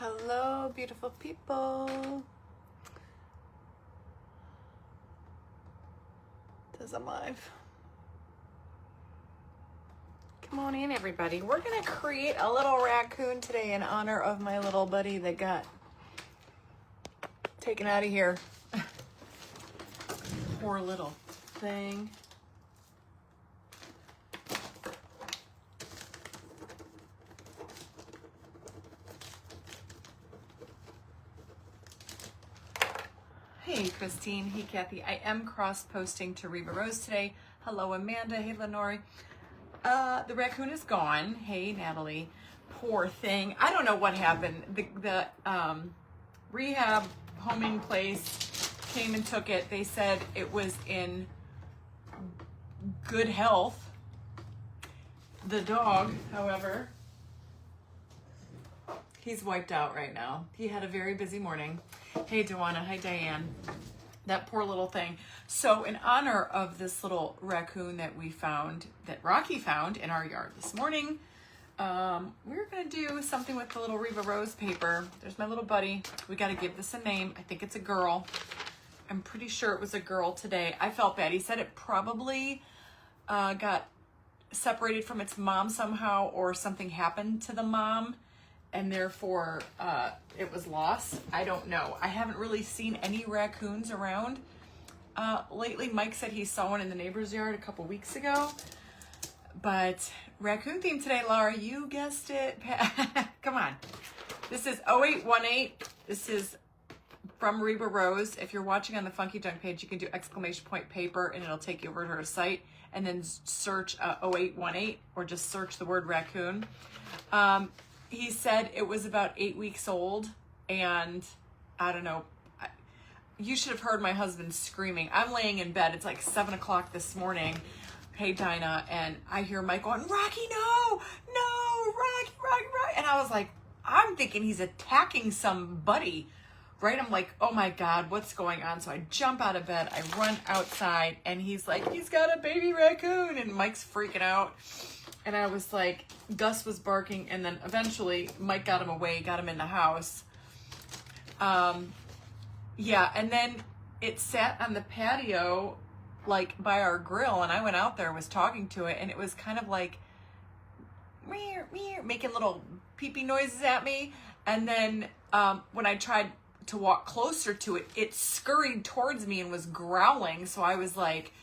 Hello, beautiful people. Does I'm live. Come on in, everybody. We're gonna create a little raccoon today in honor of my little buddy that got taken out of here. Poor little thing. Hey Christine, hey Kathy. I am cross-posting to Reba Rose today. Hello Amanda, hey Lenore. The raccoon is gone. Hey Natalie. Poor thing. I don't know what happened. The rehab homing place came and took it. They said it was in good health. The dog, however, he's wiped out right now. He had a very busy morning. Hey, Dewana. Hi, Diane. That poor little thing. So in honor of this little raccoon that we found, that Rocky found in our yard this morning, we're going to do something with the little Reba Rose paper. There's my little buddy. We got to give this a name. I think it's a girl. I'm pretty sure it was a girl today. I felt bad. He said it probably got separated from its mom somehow, or something happened to the mom, and therefore it was lost. I don't know. I haven't really seen any raccoons around lately. Mike said he saw one in the neighbor's yard a couple weeks ago. But raccoon theme today, Laura. You guessed it. Come on. This is 0818. This is from Reba Rose. If you're watching on the Funky Junk page, you can do exclamation point paper and it'll take you over to her site, and then search 0818 or just search the word raccoon. He said it was about 8 weeks old, and I don't know. You should have heard my husband screaming. I'm laying in bed. It's like 7 o'clock this morning. Hey, Dinah. And I hear Mike going, Rocky, no, Rocky. And I was like, I'm thinking he's attacking somebody, right? I'm like, oh my God, what's going on? So I jump out of bed. I run outside, and he's like, he's got a baby raccoon. And Mike's freaking out. And I was like, Gus was barking, and then eventually Mike got him away, got him in the house. Yeah, and then it sat on the patio, like by our grill, and I went out there, was talking to it, and it was kind of like, meow, meow, making little pee-pee noises at me. And then when I tried to walk closer to it, it scurried towards me and was growling. So I was like,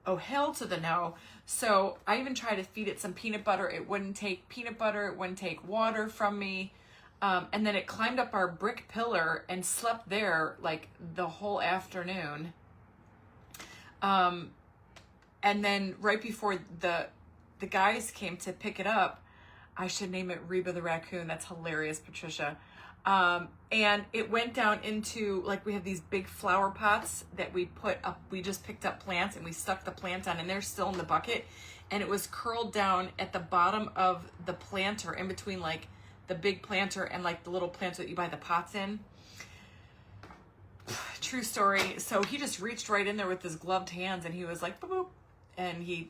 oh, hell to the no. So I even tried to feed it some peanut butter. It wouldn't take peanut butter. It wouldn't take water from me. And then it climbed up our brick pillar and slept there like the whole afternoon. And then right before the guys came to pick it up, I should name it Reba the Raccoon. That's hilarious, Patricia. And it went down into, like, we have these big flower pots that we put up. We just picked up plants and we stuck the plant on, and they're still in the bucket. And it was curled down at the bottom of the planter, in between like the big planter and like the little planter that you buy the pots in. True story. So he just reached right in there with his gloved hands, and he was like, boop, boop, and he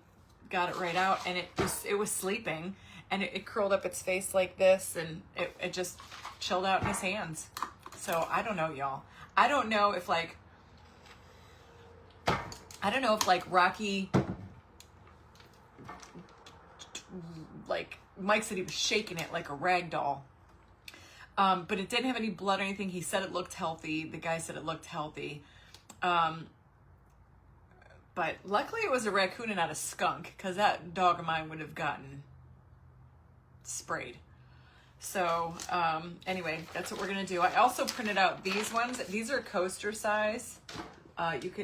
got it right out, and it was sleeping, and it curled up its face like this, and it just chilled out in his hands. So I don't know, y'all. I don't know if Rocky, like Mike said, he was shaking it like a rag doll. But it didn't have any blood or anything. He said it looked healthy. The guy said it looked healthy. But luckily it was a raccoon and not a skunk, because that dog of mine would have gotten sprayed. So anyway, that's what we're gonna do. I also printed out these ones. These are coaster size.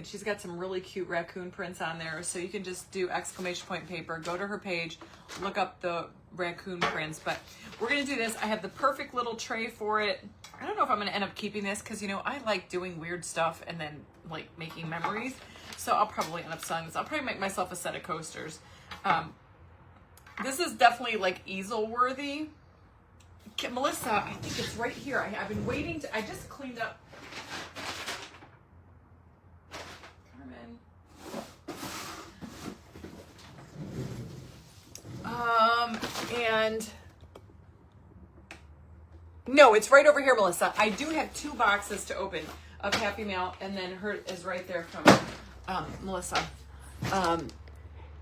She's got some really cute raccoon prints on there, so you can just do exclamation point paper, go to her page, look up the raccoon prints. But we're gonna do this. I have the perfect little tray for it. I don't know if I'm gonna end up keeping this, because I like doing weird stuff and then like making memories. So I'll probably end up selling this. I'll probably make myself a set of coasters. This is definitely like easel worthy. Melissa, I think it's right here. I've been waiting I just cleaned up. Carmen. And No, it's right over here, Melissa. I do have 2 boxes to open of Happy Mail, and then her is right there from Melissa.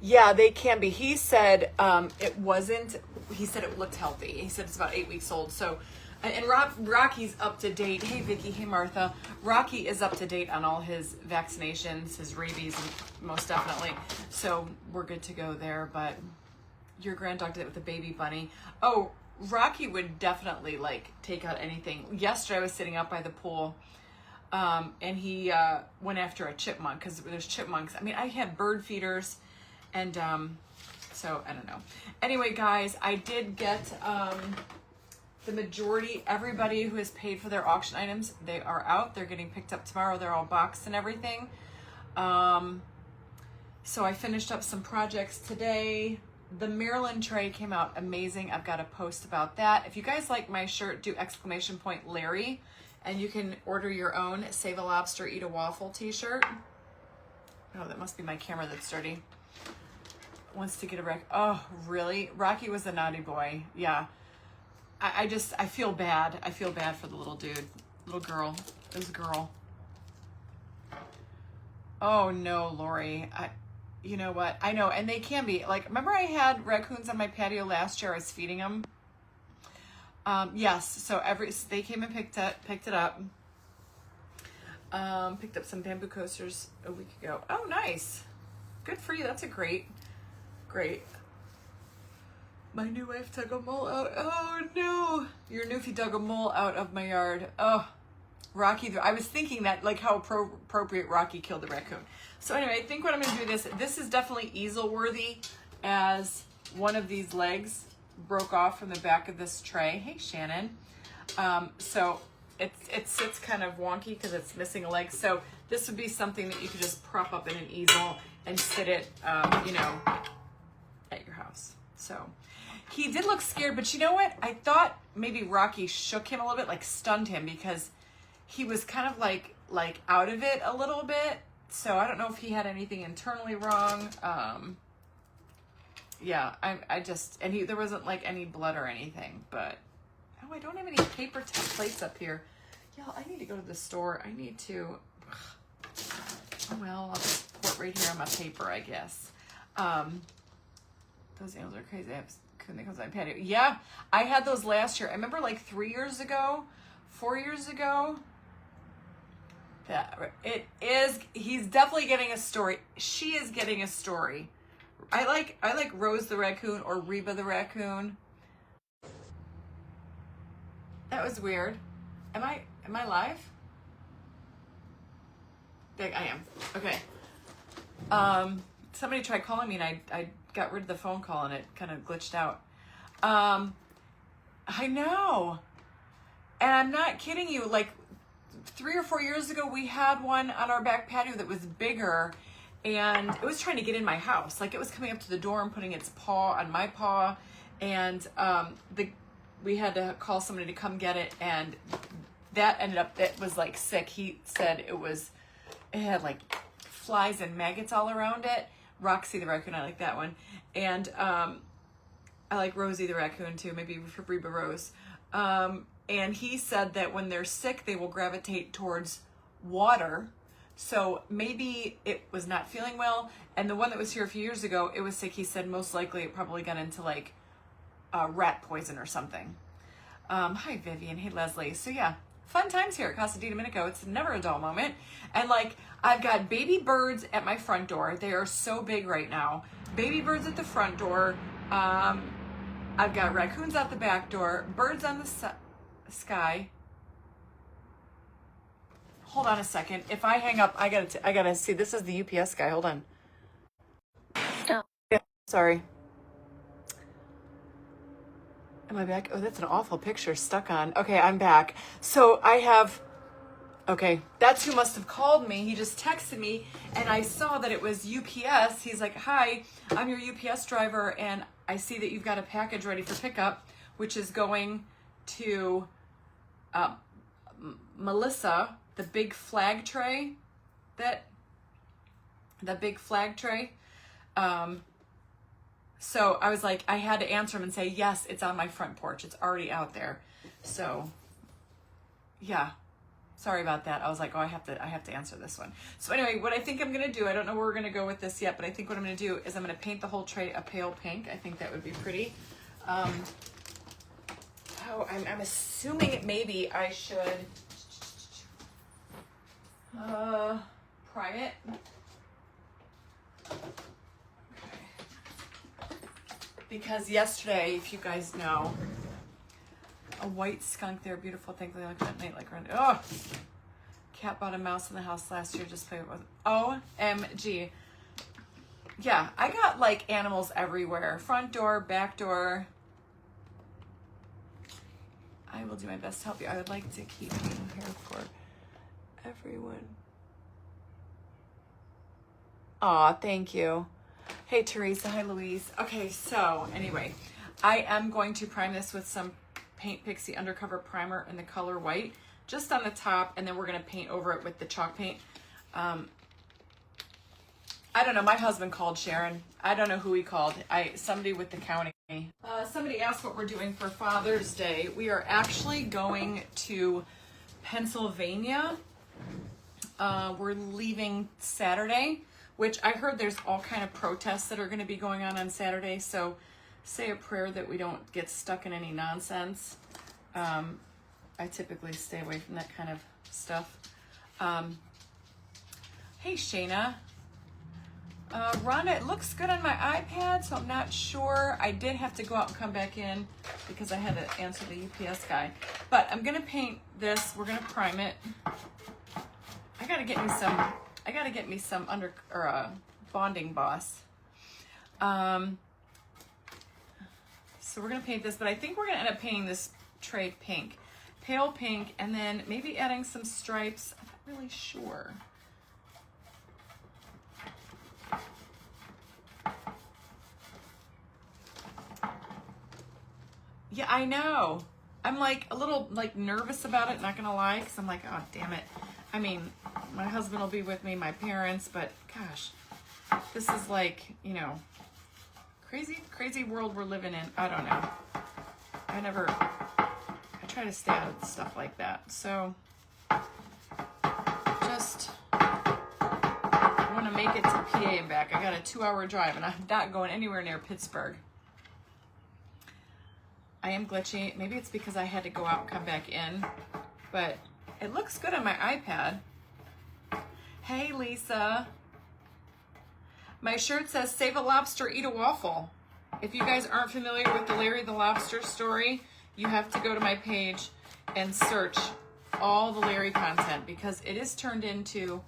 Yeah, they can be. He said it wasn't. He said it looked healthy. He said it's about 8 weeks old. So, and Rocky's up to date. Hey, Vicky. Hey, Martha. Rocky is up to date on all his vaccinations, his rabies, most definitely. So we're good to go there. But your granddog did it with the baby bunny. Oh, Rocky would definitely like take out anything. Yesterday I was sitting out by the pool, and he went after a chipmunk because there's chipmunks. I mean, I had bird feeders, and so I don't know. Anyway, guys, I did get the majority. Everybody who has paid for their auction items, they are out. They're getting picked up tomorrow. They're all boxed and everything. So I finished up some projects today. The Maryland tray came out amazing. I've got a post about that. If you guys like my shirt, do !Larry, and you can order your own Save a Lobster, Eat a Waffle t-shirt. Oh, that must be my camera that's dirty. Wants to get a wreck. Oh, really? Rocky was a naughty boy. Yeah. I feel bad. I feel bad for the little dude. Little girl. This girl. Oh, no, Lori. You know what? I know, and they can be. Like, remember I had raccoons on my patio last year? I was feeding them. Yes, so they came and picked it up. Picked up some bamboo coasters a week ago. Oh, nice. Good for you. That's a great. My new wife dug a mole out. Oh, no. Your newfie dug a mole out of my yard. Oh, Rocky. I was thinking that, like, how appropriate Rocky killed the raccoon. So anyway, I think what I'm going to do this is definitely easel worthy, as one of these legs broke off from the back of this tray. Hey, Shannon. So it sits kind of wonky because it's missing a leg. So this would be something that you could just prop up in an easel and sit it, you know, at your house. So he did look scared, but you know what? I thought maybe Rocky shook him a little bit, like stunned him, because he was kind of like out of it a little bit. So I don't know if he had anything internally wrong. Yeah, there wasn't like any blood or anything, but, oh, I don't have any paper plates up here. Y'all, I need to go to the store. I need to, oh, well, I'll just pour it right here on my paper, I guess. Those animals are crazy. They comes on my patio. Yeah, I had those last year. I remember like 4 years ago. He's definitely getting a story. She is getting a story. I like Rose the Raccoon or Reba the Raccoon. That was weird. Am I live? I am. Okay. Somebody tried calling me and I got rid of the phone call and it kind of glitched out. I know. And I'm not kidding you, like 3 or 4 years ago, we had one on our back patio that was bigger, and it was trying to get in my house. Like, it was coming up to the door and putting its paw on my paw, and we had to call somebody to come get it, and that ended up, it was like sick. He said it had like flies and maggots all around it. Roxy the Raccoon, I like that one. And I like Rosie the Raccoon too, maybe for Reba Rose. And he said that when they're sick, they will gravitate towards water. So maybe it was not feeling well. And the one that was here a few years ago, it was sick. He said most likely it probably got into like rat poison or something. Hi, Vivian. Hey, Leslie. So yeah, fun times here at Casa di Domenico. It's never a dull moment. And like, I've got baby birds at my front door. They are so big right now. Baby birds at the front door. I've got raccoons out the back door. Birds on the sky. Hold on a second. If I hang up, I gotta see. This is the UPS guy. Hold on. Stop. Yeah, sorry. Am I back? Oh, that's an awful picture stuck on. Okay, I'm back. So I have, okay, that's who must have called me. He just texted me and I saw that it was UPS. He's like, hi, I'm your UPS driver and I see that you've got a package ready for pickup, which is going to Melissa, the big flag tray, the big flag tray. So I was like, I had to answer him and say, yes, it's on my front porch. It's already out there. So yeah, sorry about that. I was like, oh, I have to answer this one. So anyway, what I think I'm going to do, I don't know where we're going to go with this yet, but I think what I'm going to do is I'm going to paint the whole tray a pale pink. I think that would be pretty. I'm assuming maybe I should prime it. Because yesterday, if you guys know, a white skunk there, beautiful thing, they look at night like around. Oh, cat bought a mouse in the house last year. Just play with it. OMG. Yeah, I got like animals everywhere. Front door, back door. I will do my best to help you. I would like to keep you here for everyone. Aw, thank you. Hey, Teresa. Hi, Louise. Okay, so anyway, I am going to prime this with some Paint Pixie Undercover Primer in the color white, just on the top, and then we're going to paint over it with the chalk paint. I don't know. My husband called Sharon. I don't know who he called. Somebody with the county. Somebody asked what we're doing for Father's Day. We are actually going to Pennsylvania. We're leaving Saturday, which I heard there's all kind of protests that are going to be going on Saturday. So say a prayer that we don't get stuck in any nonsense. I typically stay away from that kind of stuff. Hey, Shayna. Rhonda, it looks good on my iPad, so I'm not sure. I did have to go out and come back in because I had to answer the UPS guy. But I'm gonna paint this. We're gonna prime it. I gotta get me some bonding boss. So we're gonna paint this, but I think we're gonna end up painting this tray pink, pale pink, and then maybe adding some stripes. I'm not really sure. Yeah, I know. I'm like a little like nervous about it, not gonna lie, because I'm like, oh damn it. I mean, my husband will be with me, my parents, but gosh, this is like, you know, crazy world we're living in. I don't know. I try to stay out of stuff like that. So just want to make it to PA and back. I got a 2-hour drive and I'm not going anywhere near Pittsburgh. I am glitchy. Maybe it's because I had to go out and come back in, but it looks good on my iPad. Hey, Lisa. My shirt says, save a lobster, eat a waffle. If you guys aren't familiar with the Larry the Lobster story, you have to go to my page and search all the Larry content because it is turned into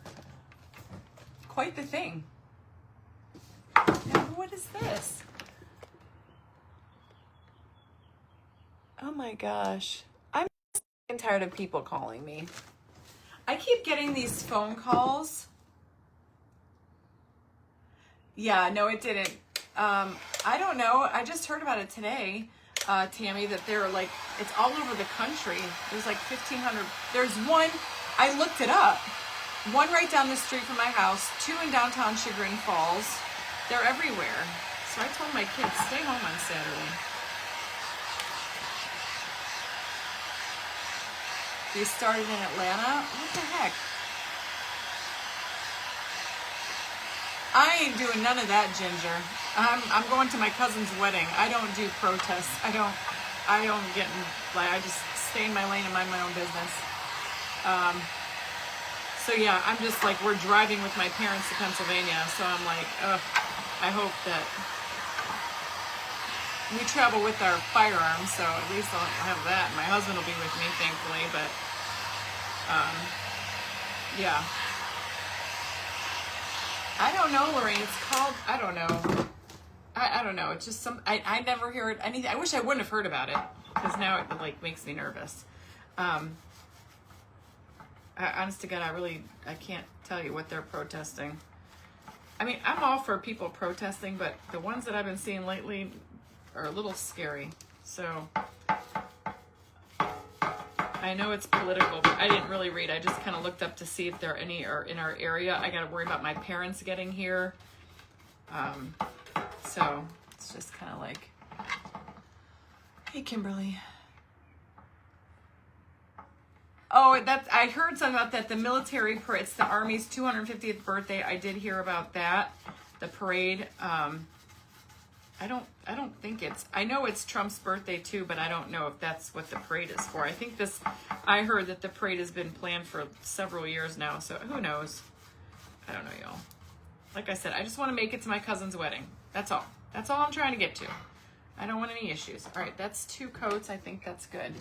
quite the thing. Now, what is this? Oh my gosh. I'm tired of people calling me. I keep getting these phone calls. Yeah, no, it didn't. I don't know. I just heard about it today, Tammy, that they're like, it's all over the country. There's like 1,500. There's one, I looked it up. One right down the street from my house, 2 in downtown Chagrin Falls. They're everywhere. So I told my kids, stay home on Saturday. They started in Atlanta? What the heck? I ain't doing none of that, Ginger. I'm going to my cousin's wedding. I don't do protests. I don't get in, like, I just stay in my lane and mind my own business. So yeah, I'm just like, we're driving with my parents to Pennsylvania. So I'm like, I hope that we travel with our firearms, so at least I'll have that. My husband will be with me, thankfully, but yeah. I don't know, Lorraine. It's called, I don't know. I don't know. It's just I never heard anything. I wish I wouldn't have heard about it because now it like makes me nervous. Honest to God, I can't tell you what they're protesting. I mean, I'm all for people protesting, but the ones that I've been seeing lately are a little scary. So I know it's political, but I didn't really read. I just kind of looked up to see if there are any are in our area. I got to worry about my parents getting here. So it's just kind of like, hey, Kimberly. Oh, I heard something about that. The military parade, it's the Army's 250th birthday. I did hear about that. The parade. I don't think I know it's Trump's birthday too, but I don't know if that's what the parade is for. I heard that the parade has been planned for several years now, so who knows? I don't know, y'all. Like I said, I just want to make it to my cousin's wedding. That's all. That's all I'm trying to get to. I don't want any issues. All right, that's 2 coats. I think that's good.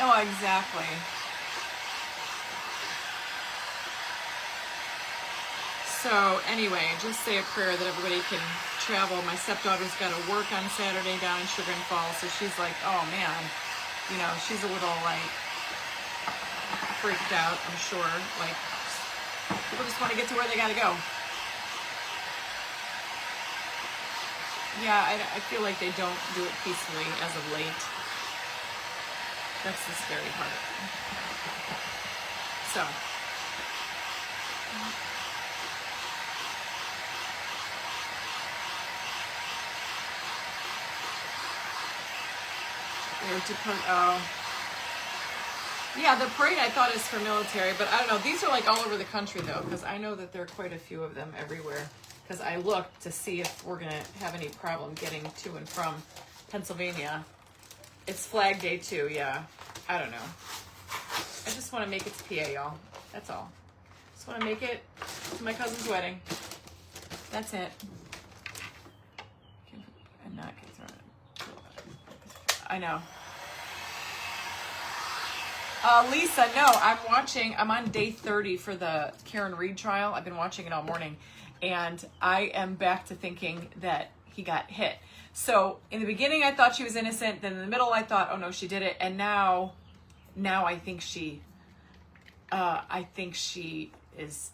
Oh, exactly. So anyway, just say a prayer that everybody can travel. My stepdaughter's got to work on Saturday down in Chagrin Falls, so she's like, oh man, she's a little like freaked out, I'm sure. Like, people just want to get to where they got to go. Yeah, I feel like they don't do it peacefully as of late. That's the scary part. So. Oh. Yeah, the parade I thought is for military, but I don't know. These are like all over the country though, because I know that there are quite a few of them everywhere. Because I looked to see if we're going to have any problem getting to and from Pennsylvania. It's Flag Day too, yeah. I don't know. I just want to make it to PA, y'all. That's all. Just want to make it to my cousin's wedding. That's it. And not get thrown. I know. Lisa, no, I'm on day 30 for the Karen Reed trial. I've been watching it all morning, and I am back to thinking that he got hit. So in the beginning, I thought she was innocent. Then in the middle, I thought, oh no, she did it. And now I think she is,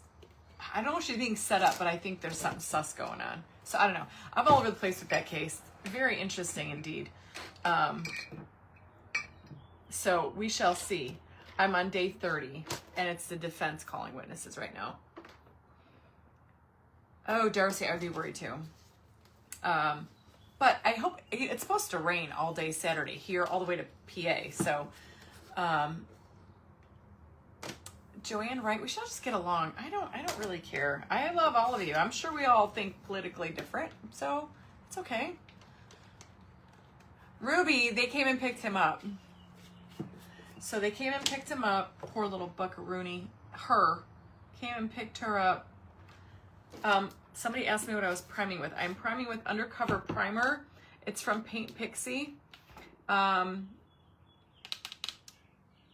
I don't know if she's being set up, but I think there's something sus going on. So I don't know. I'm all over the place with that case. Very interesting indeed. So we shall see. I'm on day 30, and it's the defense calling witnesses right now. Oh, Darcy, I'd be worried too. But I hope it's supposed to rain all day Saturday here, all the way to PA. So, Joanne Wright, we shall just get along. I don't really care. I love all of you. I'm sure we all think politically different, so it's okay. Ruby, they came and picked him up. So they came and picked him up. Poor little buckaroony. Her. Came and picked her up. Somebody asked me what I was priming with. I'm priming with Undercover Primer. It's from Paint Pixie. In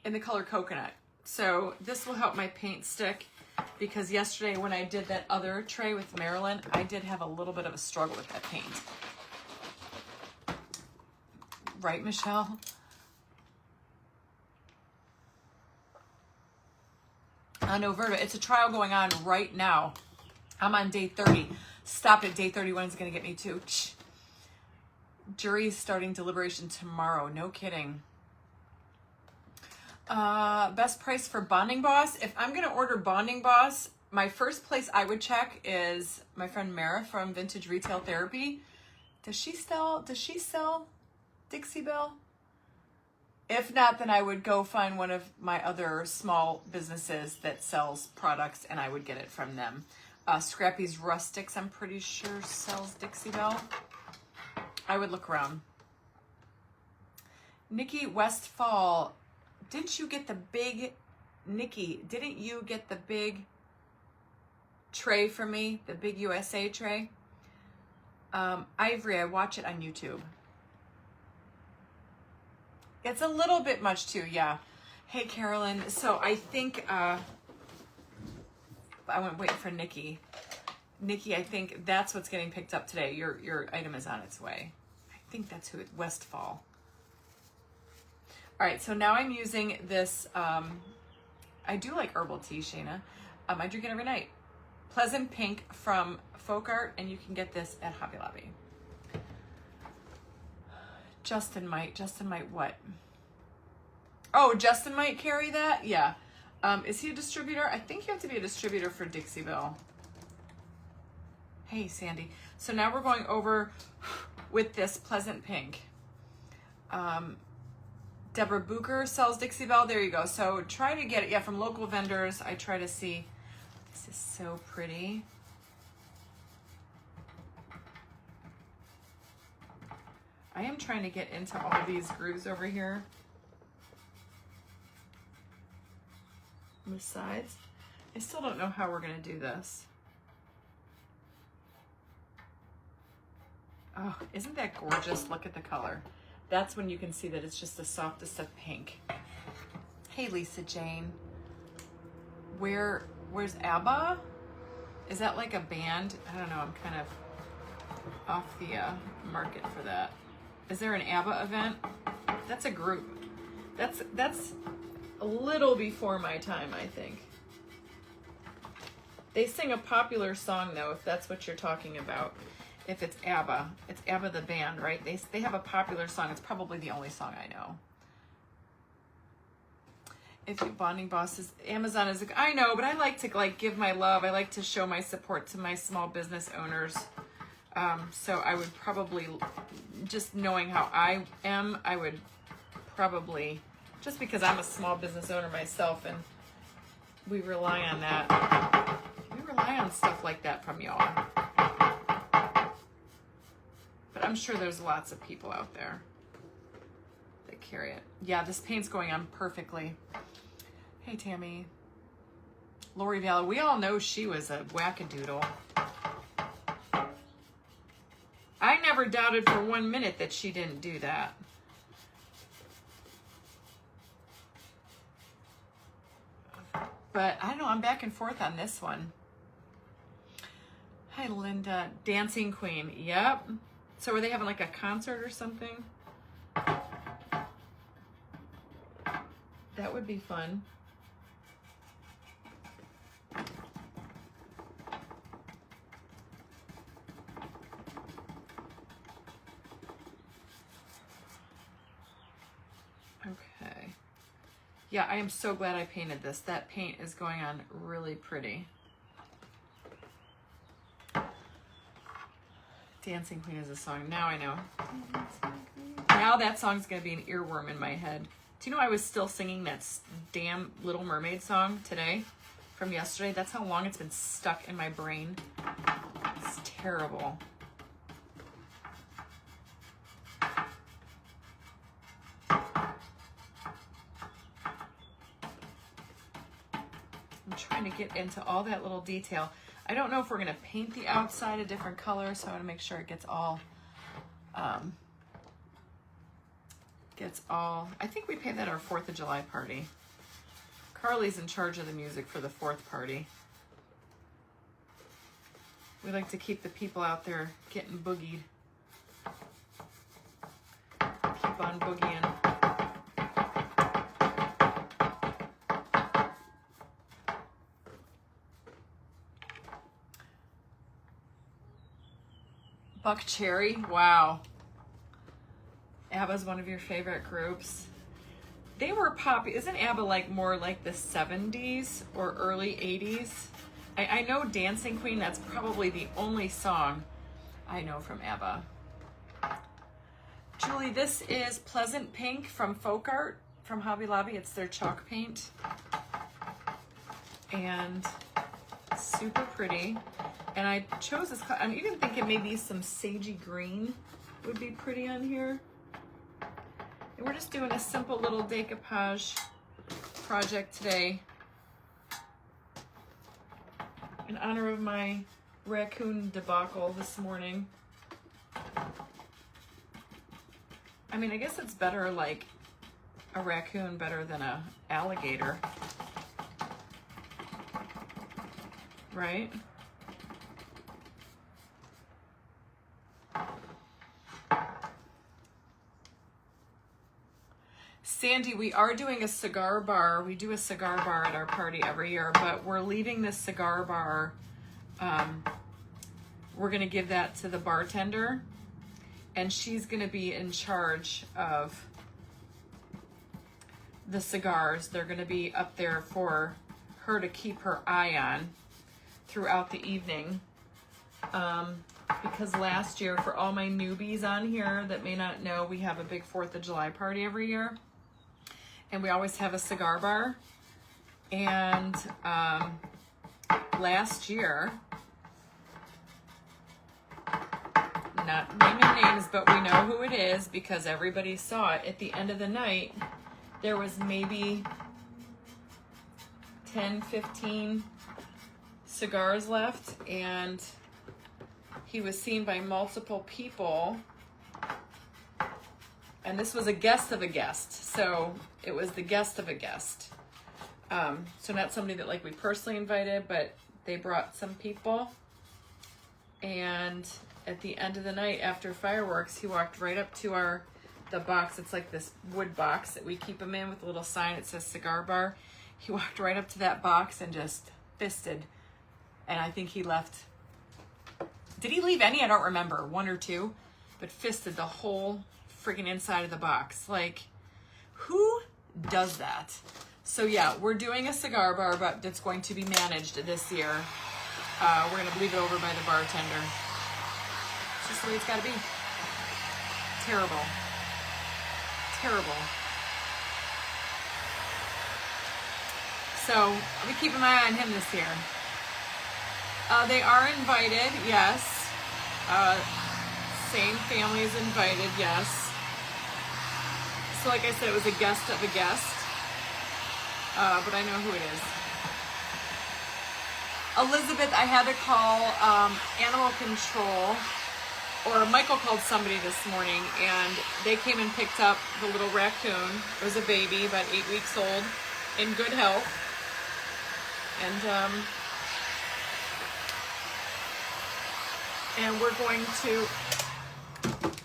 the color Coconut. So this will help my paint stick, because yesterday when I did that other tray with Marilyn, I did have a little bit of a struggle with that paint. Right, Michelle? On Noverta, it's a trial going on right now. I'm on day 30. Stop it. Day 31 is going to get me too. Jury is starting deliberation tomorrow. No kidding. Best price for Bonding Boss. If I'm going to order Bonding Boss, my first place I would check is my friend Mara from Vintage Retail Therapy. Does she sell Dixie Belle? If not, then I would go find one of my other small businesses that sells products, and I would get it from them. Scrappy's Rustics, I'm pretty sure, sells Dixie Belle. I would look around. Nikki Westfall, didn't you get the big tray for me? The big USA tray? Ivory, I watch it on YouTube. It's a little bit much too, yeah. Hey, Carolyn. So I think, I went waiting for Nikki. Nikki, I think that's what's getting picked up today. Your item is on its way. I think that's who it's Westfall. All right, so now I'm using this, I do like herbal tea, Shayna. I drink it every night. Pleasant Pink from Folk Art, and you can get this at Hobby Lobby. Justin might what? Oh, Justin might carry that? Yeah. Is he a distributor? I think you have to be a distributor for Dixie-Belle. Hey, Sandy. So now we're going over with this Pleasant Pink. Deborah Booker sells Dixie-Belle. There you go. So try to get it, yeah, from local vendors. I try to see. This is so pretty. I am trying to get into all these grooves over here. On the sides. I still don't know how we're going to do this. Oh, isn't that gorgeous? Look at the color. That's when you can see that it's just the softest of pink. Hey, Lisa Jane. Where's ABBA? Is that like a band? I don't know. I'm kind of off the market for that. Is there an ABBA event? That's a group. That's a little before my time, I think. They sing a popular song though, if that's what you're talking about. If it's ABBA the band, right? They have a popular song. It's probably the only song I know. If you bonding bosses, Amazon is, I know, but I like to give my love. I like to show my support to my small business owners. So I would probably, just knowing how I am, I would probably, just because I'm a small business owner myself and we rely on that. We rely on stuff like that from y'all. But I'm sure there's lots of people out there that carry it. Yeah, this paint's going on perfectly. Hey, Tammy. Lori Vallow, we all know she was a wackadoodle. I never doubted for 1 minute that she didn't do that. But I don't know, I'm back and forth on this one. Hi, Linda. Dancing Queen. Yep. So were they having like a concert or something? That would be fun. Okay. Yeah, I am so glad I painted this. That paint is going on really pretty. Dancing Queen is a song. Now I know. Now that song's going to be an earworm in my head. Do you know I was still singing that damn Little Mermaid song today from yesterday? That's how long it's been stuck in my brain. It's terrible. I'm trying to get into all that little detail. I don't know if we're going to paint the outside a different color, so I want to make sure it gets all, I think we painted that our 4th of July party. Carly's in charge of the music for the 4th party. We like to keep the people out there getting boogied. Keep on boogieing. Buck Cherry, wow. ABBA's one of your favorite groups. They were poppy. Isn't ABBA like more like the 70s or early 80s? I know Dancing Queen, that's probably the only song I know from ABBA. Julie, this is Pleasant Pink from Folk Art from Hobby Lobby. It's their chalk paint. And super pretty. And I chose this color. I'm even thinking maybe some sagey green would be pretty on here. And we're just doing a simple little decoupage project today in honor of my raccoon debacle this morning. I mean, I guess it's better like a raccoon better than a alligator, right? Sandy, we are doing a cigar bar. We do a cigar bar at our party every year, but we're leaving this cigar bar. We're going to give that to the bartender, and she's going to be in charge of the cigars. They're going to be up there for her to keep her eye on throughout the evening. Because last year, for all my newbies on here that may not know, we have a big 4th of July party every year. And we always have a cigar bar. And last year, not naming names, but we know who it is because everybody saw it. At the end of the night, there was maybe 10, 15 cigars left, and he was seen by multiple people. And this was a guest of a guest, so it was the guest of a guest. So not somebody that like we personally invited, but they brought some people. And at the end of the night, after fireworks, he walked right up to the box. It's like this wood box that we keep them in with a little sign. It says cigar bar. He walked right up to that box and just fisted. And I think he left. Did he leave any? I don't remember. 1 or 2. But fisted the whole freaking inside of the box. Like, who does that? So yeah, we're doing a cigar bar, but that's going to be managed this year. We're going to leave it over by the bartender. It's just the way it's got to be. Terrible. Terrible. So I'll be keeping my eye on him this year. They are invited, yes. Same family is invited, yes. So like I said, it was a guest of a guest. But I know who it is. Elizabeth, I had to call animal control, or Michael called somebody this morning, and they came and picked up the little raccoon. It was a baby, about 8 weeks old, in good health. And we're going to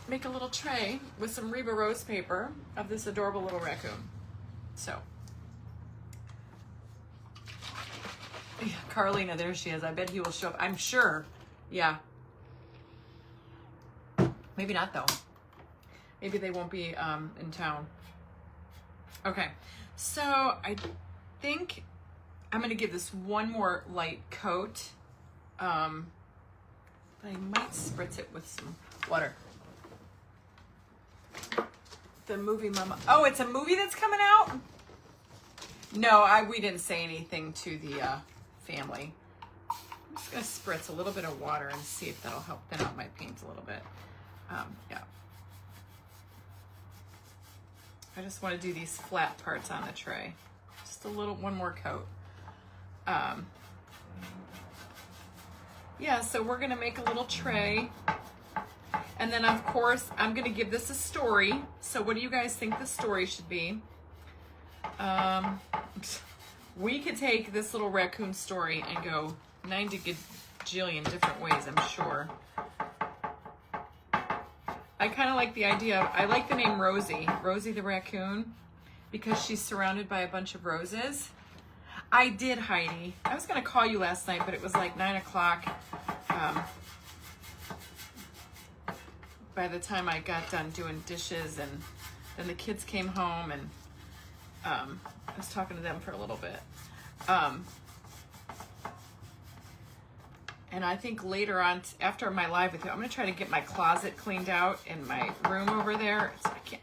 make a little tray with some Reba rose paper of this adorable little raccoon. So, yeah, Carlina, there she is. I bet he will show up. I'm sure. Yeah. Maybe not, though. Maybe they won't be in town. Okay. So, I think I'm going to give this one more light coat. But I might spritz it with some water. The movie Mama. Oh, it's a movie that's coming out? No, we didn't say anything to the family. I'm just going to spritz a little bit of water and see if that'll help thin out my paint a little bit. Yeah. I just want to do these flat parts on the tray. Just one more coat. Yeah, so we're going to make a little tray. And then, of course, I'm going to give this a story. So what do you guys think the story should be? We could take this little raccoon story and go 90 gajillion different ways, I'm sure. I kind of like the idea. I like the name Rosie the Raccoon, because she's surrounded by a bunch of roses. I did, Heidi. I was going to call you last night, but it was like 9 o'clock. By the time I got done doing dishes, and then the kids came home, and I was talking to them for a little bit. And I think later on, after my live with you, I'm going to try to get my closet cleaned out in my room over there.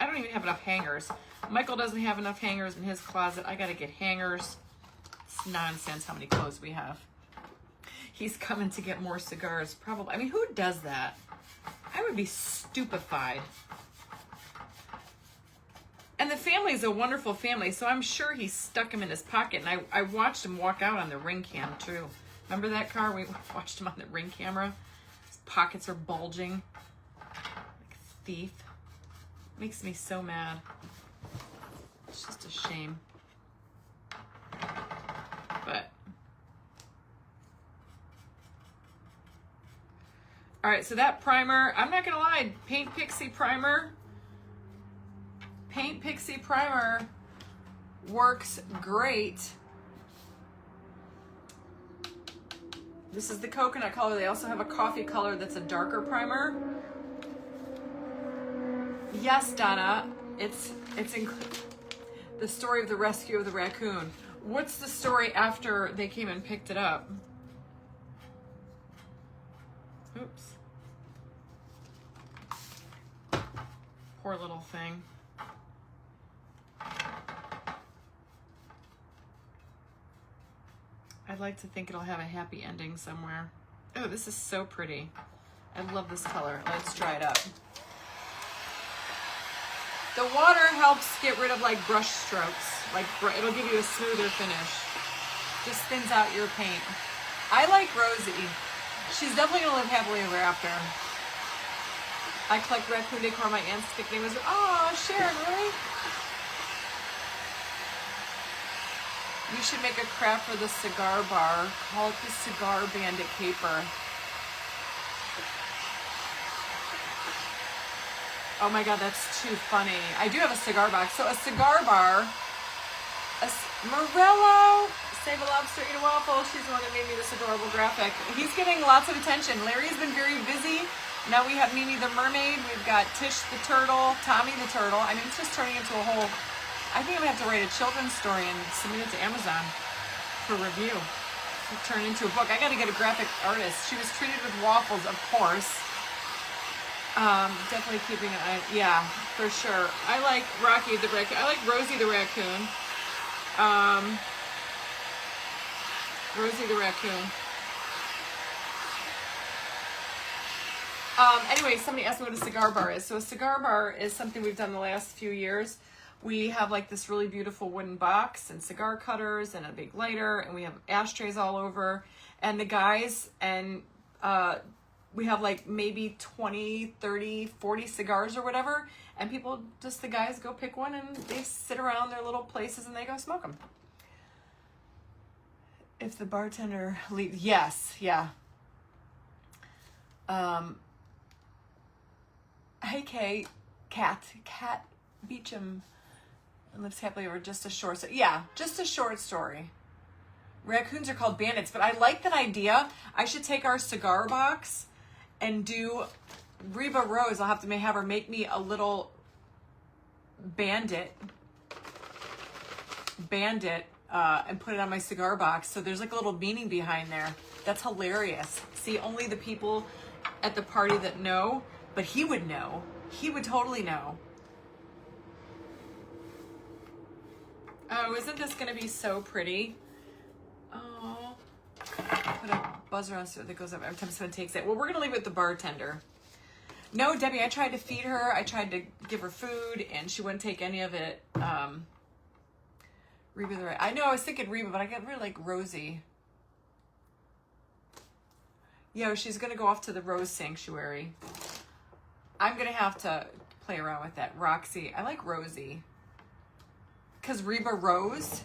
I don't even have enough hangers. Michael doesn't have enough hangers in his closet. I got to get hangers. It's nonsense how many clothes we have. He's coming to get more cigars, probably. I mean, who does that? I would be stupefied. And the family is a wonderful family, so I'm sure he stuck him in his pocket. And I watched him walk out on the ring cam, too. Remember that car? We watched him on the ring camera. His pockets are bulging. Like a thief. Makes me so mad. It's just a shame. But. Alright, so that primer, I'm not going to lie, Paint Pixie Primer works great. This is the coconut color. They also have a coffee color that's a darker primer. Yes, Donna, the The story of the rescue of the raccoon. What's the story after they came and picked it up? Oops. Poor little thing. I'd like to think it'll have a happy ending somewhere. Oh, this is so pretty. I love this color. Let's dry it up. The water helps get rid of like brush strokes. Like it'll give you a smoother finish. Just thins out your paint. I like Rosie. She's definitely gonna live happily ever after. I collect raccoon decor. My aunt's nickname was, oh, Sharon, really? You should make a craft for the cigar bar. Call it the Cigar Bandit caper. Oh my God, that's too funny. I do have a cigar box. So a cigar bar, Morello, save a lobster, eat a waffle. She's the one that made me this adorable graphic. He's getting lots of attention. Larry's been very busy. Now we have Mimi the mermaid. We've got Tish the turtle, Tommy the turtle. I mean, it's just turning into a whole, I think I'm gonna have to write a children's story and submit it to Amazon for review. To turn into a book. I gotta get a graphic artist. She was treated with waffles, of course. Definitely keeping an eye, yeah, for sure. I like Rocky the Raccoon. I like Rosie the Raccoon. Rosie the Raccoon. Anyway, somebody asked me what a cigar bar is. So a cigar bar is something we've done the last few years. We have like this really beautiful wooden box and cigar cutters and a big lighter, and we have ashtrays all over. And the guys and we have like maybe 20, 30, 40 cigars or whatever. And people, just the guys go pick one and they sit around their little places and they go smoke them. If the bartender leaves, yes, yeah. Hey, Kate, Cat Beecham lives happily over just a short, so yeah, just a short story. Raccoons are called bandits, but I like that idea. I should take our cigar box and do Reba Rose. I'll have to have her make me a little bandit, and put it on my cigar box. So there's like a little meaning behind there. That's hilarious. See, only the people at the party that know, but he would know. He would totally know. Oh, isn't this gonna be so pretty? Oh, put a buzzer on so that goes up every time someone takes it. Well, we're gonna leave it with the bartender. No, Debbie, I tried to feed her. I tried to give her food and she wouldn't take any of it. Reba the right. I know I was thinking Reba, but I got really like Rosie. Yo, she's gonna go off to the Rose Sanctuary. I'm gonna have to play around with that. Roxy, I like Rosie. Cause Reba Rose.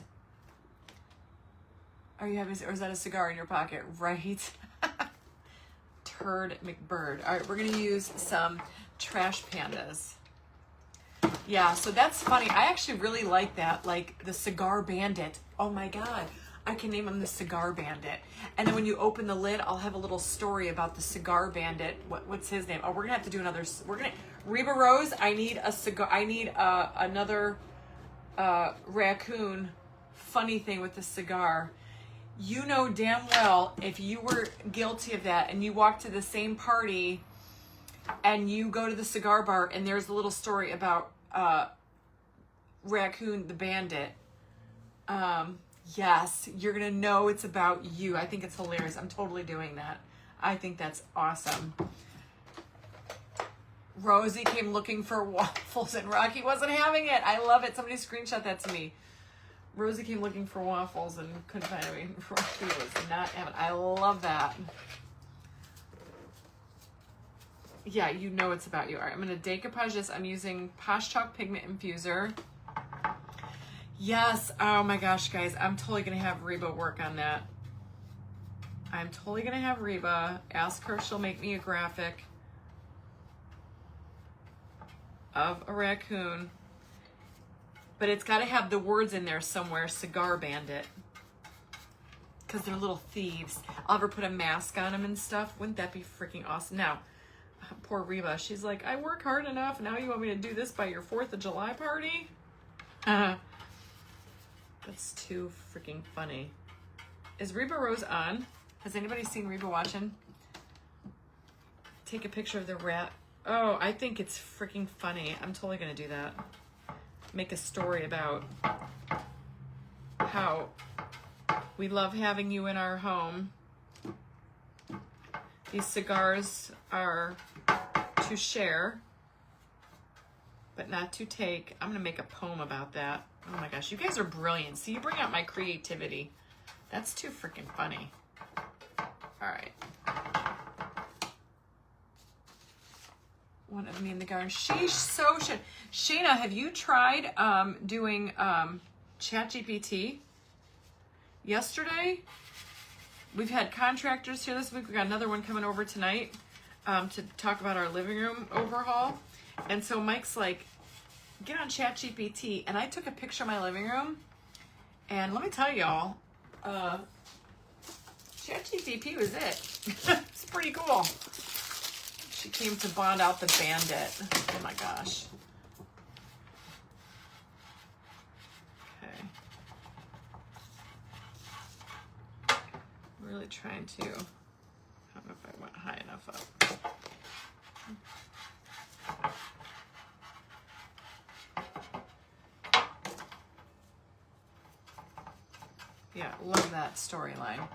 Are you having, or is that a cigar in your pocket? Right. Turd McBird. All right, we're gonna use some Trash Pandas. Yeah, so that's funny. I actually really like that, like the Cigar Bandit. Oh my God, I can name him the Cigar Bandit. And then when you open the lid, I'll have a little story about the Cigar Bandit. What's his name? Oh, we're gonna have to do another. Reba Rose. I need a cigar. I need another raccoon. Funny thing with the cigar. You know damn well if you were guilty of that and you walk to the same party and you go to the cigar bar and there's a little story about Racoon the Bandit. Yes, you're gonna know it's about you. I think it's hilarious. I'm totally doing that. I think that's awesome. Rosie came looking for waffles and Rocky wasn't having it. I love it. Somebody screenshot that to me. Rosie came looking for waffles and couldn't find any. Rocky was not having it. I love that. Yeah, you know it's about you. All right, I'm going to decoupage this. I'm using Posh Chalk Pigment Infuser. Yes. Oh my gosh, guys. I'm totally going to have Reba work on that. I'm totally going to have Reba. Ask her. She'll make me a graphic of a raccoon. But it's got to have the words in there somewhere. Cigar Bandit. Because they're little thieves. I'll have her put a mask on them and stuff. Wouldn't that be freaking awesome? Now, poor Reba. She's like, I work hard enough. Now you want me to do this by your 4th of July party? That's too freaking funny. Is Reba Rose on? Has anybody seen Reba watching? Take a picture of the rat. Oh, I think it's freaking funny. I'm totally gonna do that. Make a story about how we love having you in our home. These cigars are to share, but not to take. I'm gonna make a poem about that. Oh my gosh, you guys are brilliant. See, you bring out my creativity. That's too freaking funny. All right. One of me in the garden. Sheesh, so shit. Shayna, have you tried doing ChatGPT? Yesterday, we've had contractors here this week. We got another one coming over tonight to talk about our living room overhaul. And so Mike's like, get on ChatGPT. And I took a picture of my living room. And let me tell y'all, ChatGPT was it. It's pretty cool. She came to bond out the bandit. Oh my gosh. Okay. Really trying to, I don't know if I went high enough up. Yeah, love that storyline.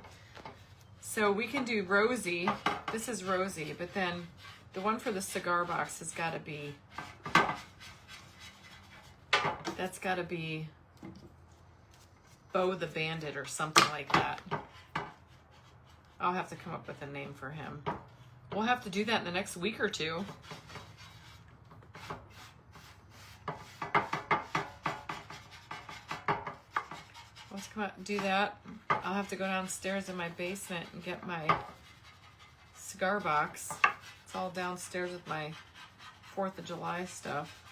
So we can do Rosie. This is Rosie, but then the one for the cigar box has got to be, that's got to be Bo the Bandit or something like that. I'll have to come up with a name for him. We'll have to do that in the next week or two. Let's come out and do that. I'll have to go downstairs in my basement and get my cigar box. It's all downstairs with my 4th of July stuff.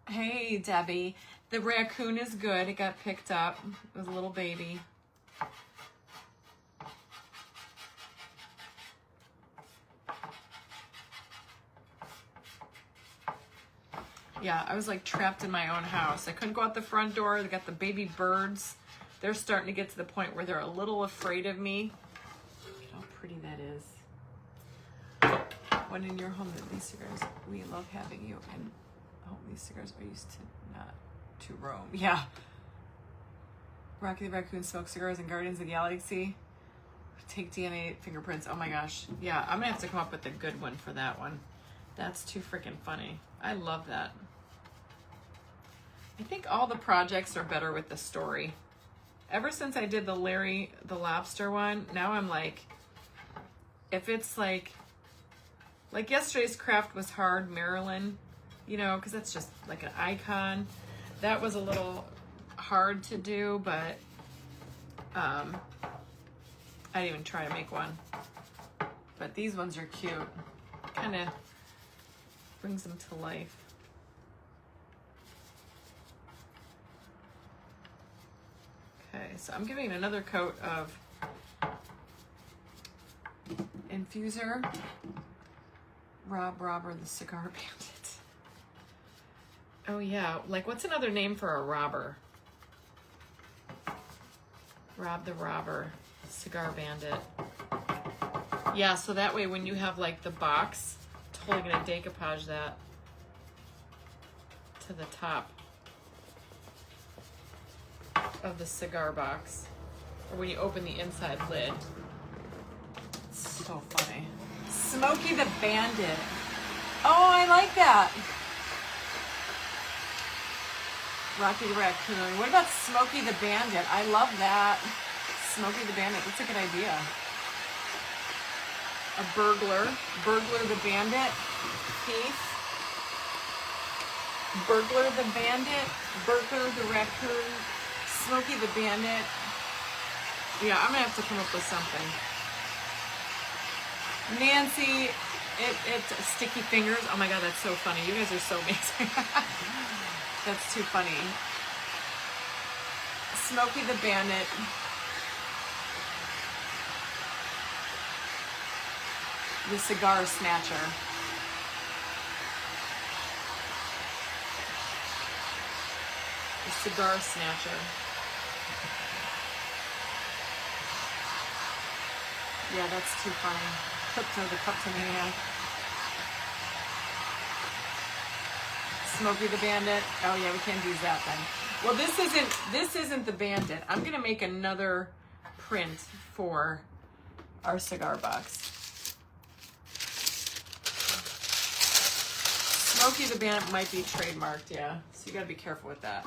Hey, Debbie. The raccoon is good. It got picked up. It was a little baby. Yeah, I was like trapped in my own house. I couldn't go out the front door. They got the baby birds. They're starting to get to the point where they're a little afraid of me. Look at how pretty that is. When in your home, these cigars, we love having you. And oh, these cigars are used to not to roam. Yeah. Rocky the Raccoon smokes cigars and Guardians of the Galaxy. Take DNA fingerprints. Oh my gosh. Yeah, I'm gonna have to come up with a good one for that one. That's too freaking funny. I love that. I think all the projects are better with the story. Ever since I did the Larry the Lobster one, now I'm like, if it's like yesterday's craft was hard, Marilyn, you know, because that's just like an icon. That was a little hard to do, but I didn't even try to make one. But these ones are cute. Kind of brings them to life. Okay, so I'm giving it another coat of infuser. Rob Robber the Cigar Bandit. Oh yeah, like what's another name for a robber? Rob the Robber, Cigar Bandit. Yeah, so that way when you have like the box, totally gonna decoupage that to the top of the cigar box, or when you open the inside lid. It's so funny. Smokey the Bandit. Oh, I like that. Rocky the Raccoon. What about Smokey the Bandit? I love that. Smokey the Bandit. That's a good idea. A burglar. Burglar the Bandit. Thief. Burglar the Bandit. Burglar the Raccoon. Smokey the Bandit. Yeah, I'm gonna have to come up with something. Nancy, it's sticky fingers. Oh my god, that's so funny. You guys are so amazing. That's too funny. Smokey the Bandit. The Cigar Snatcher. The cigar snatcher. Yeah, that's too funny. Crypto the kleptomaniac. Smokey the Bandit. Oh yeah, we can't use that then. Well, this isn't the Bandit. I'm gonna make another print for our cigar box. Smokey the Bandit might be trademarked, yeah. So you gotta be careful with that.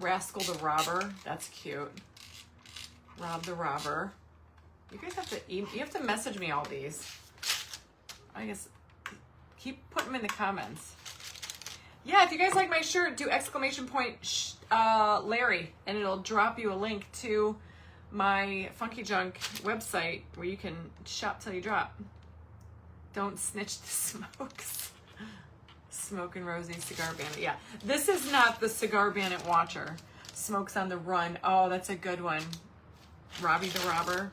Rascal the Robber. That's cute. Rob the Robber. You guys have to you have to message me all these. I guess keep putting them in the comments. Yeah, if you guys like my shirt, do exclamation point Larry, and it'll drop you a link to my Funky Junk website where you can shop till you drop. Don't snitch the smokes. Smoking Rosie, Cigar Bandit. Yeah, this is not the Cigar Bandit Watcher. Smokes on the Run. Oh, that's a good one. Robbie the Robber.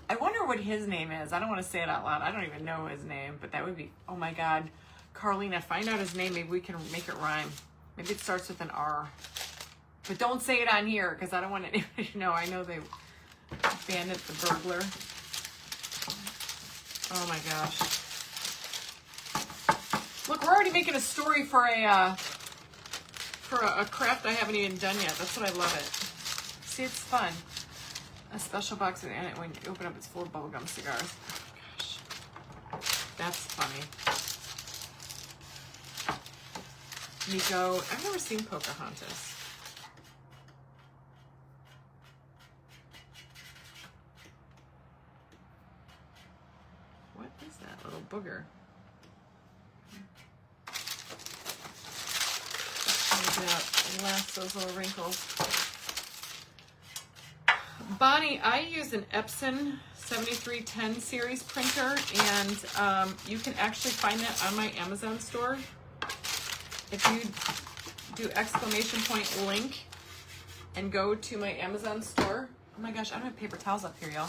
I wonder what his name is. I don't want to say it out loud. I don't even know his name, but that would be, oh my God. Carlina, find out his name. Maybe we can make it rhyme. Maybe it starts with an R. But don't say it on here because I don't want anybody to know. I know they Bandit the burglar. Oh my gosh. Look, we're already making a story for a craft I haven't even done yet. That's what I love it. See, it's fun. A special box and when you open up, it's full of bubblegum cigars. Oh gosh. That's funny. Nico, I've never seen Pocahontas. What is that little booger? Last those little wrinkles. Bonnie, I use an Epson 7310 series printer, and you can actually find that on my Amazon store. If you do exclamation point link and go to my Amazon store. Oh my gosh, I don't have paper towels up here, y'all.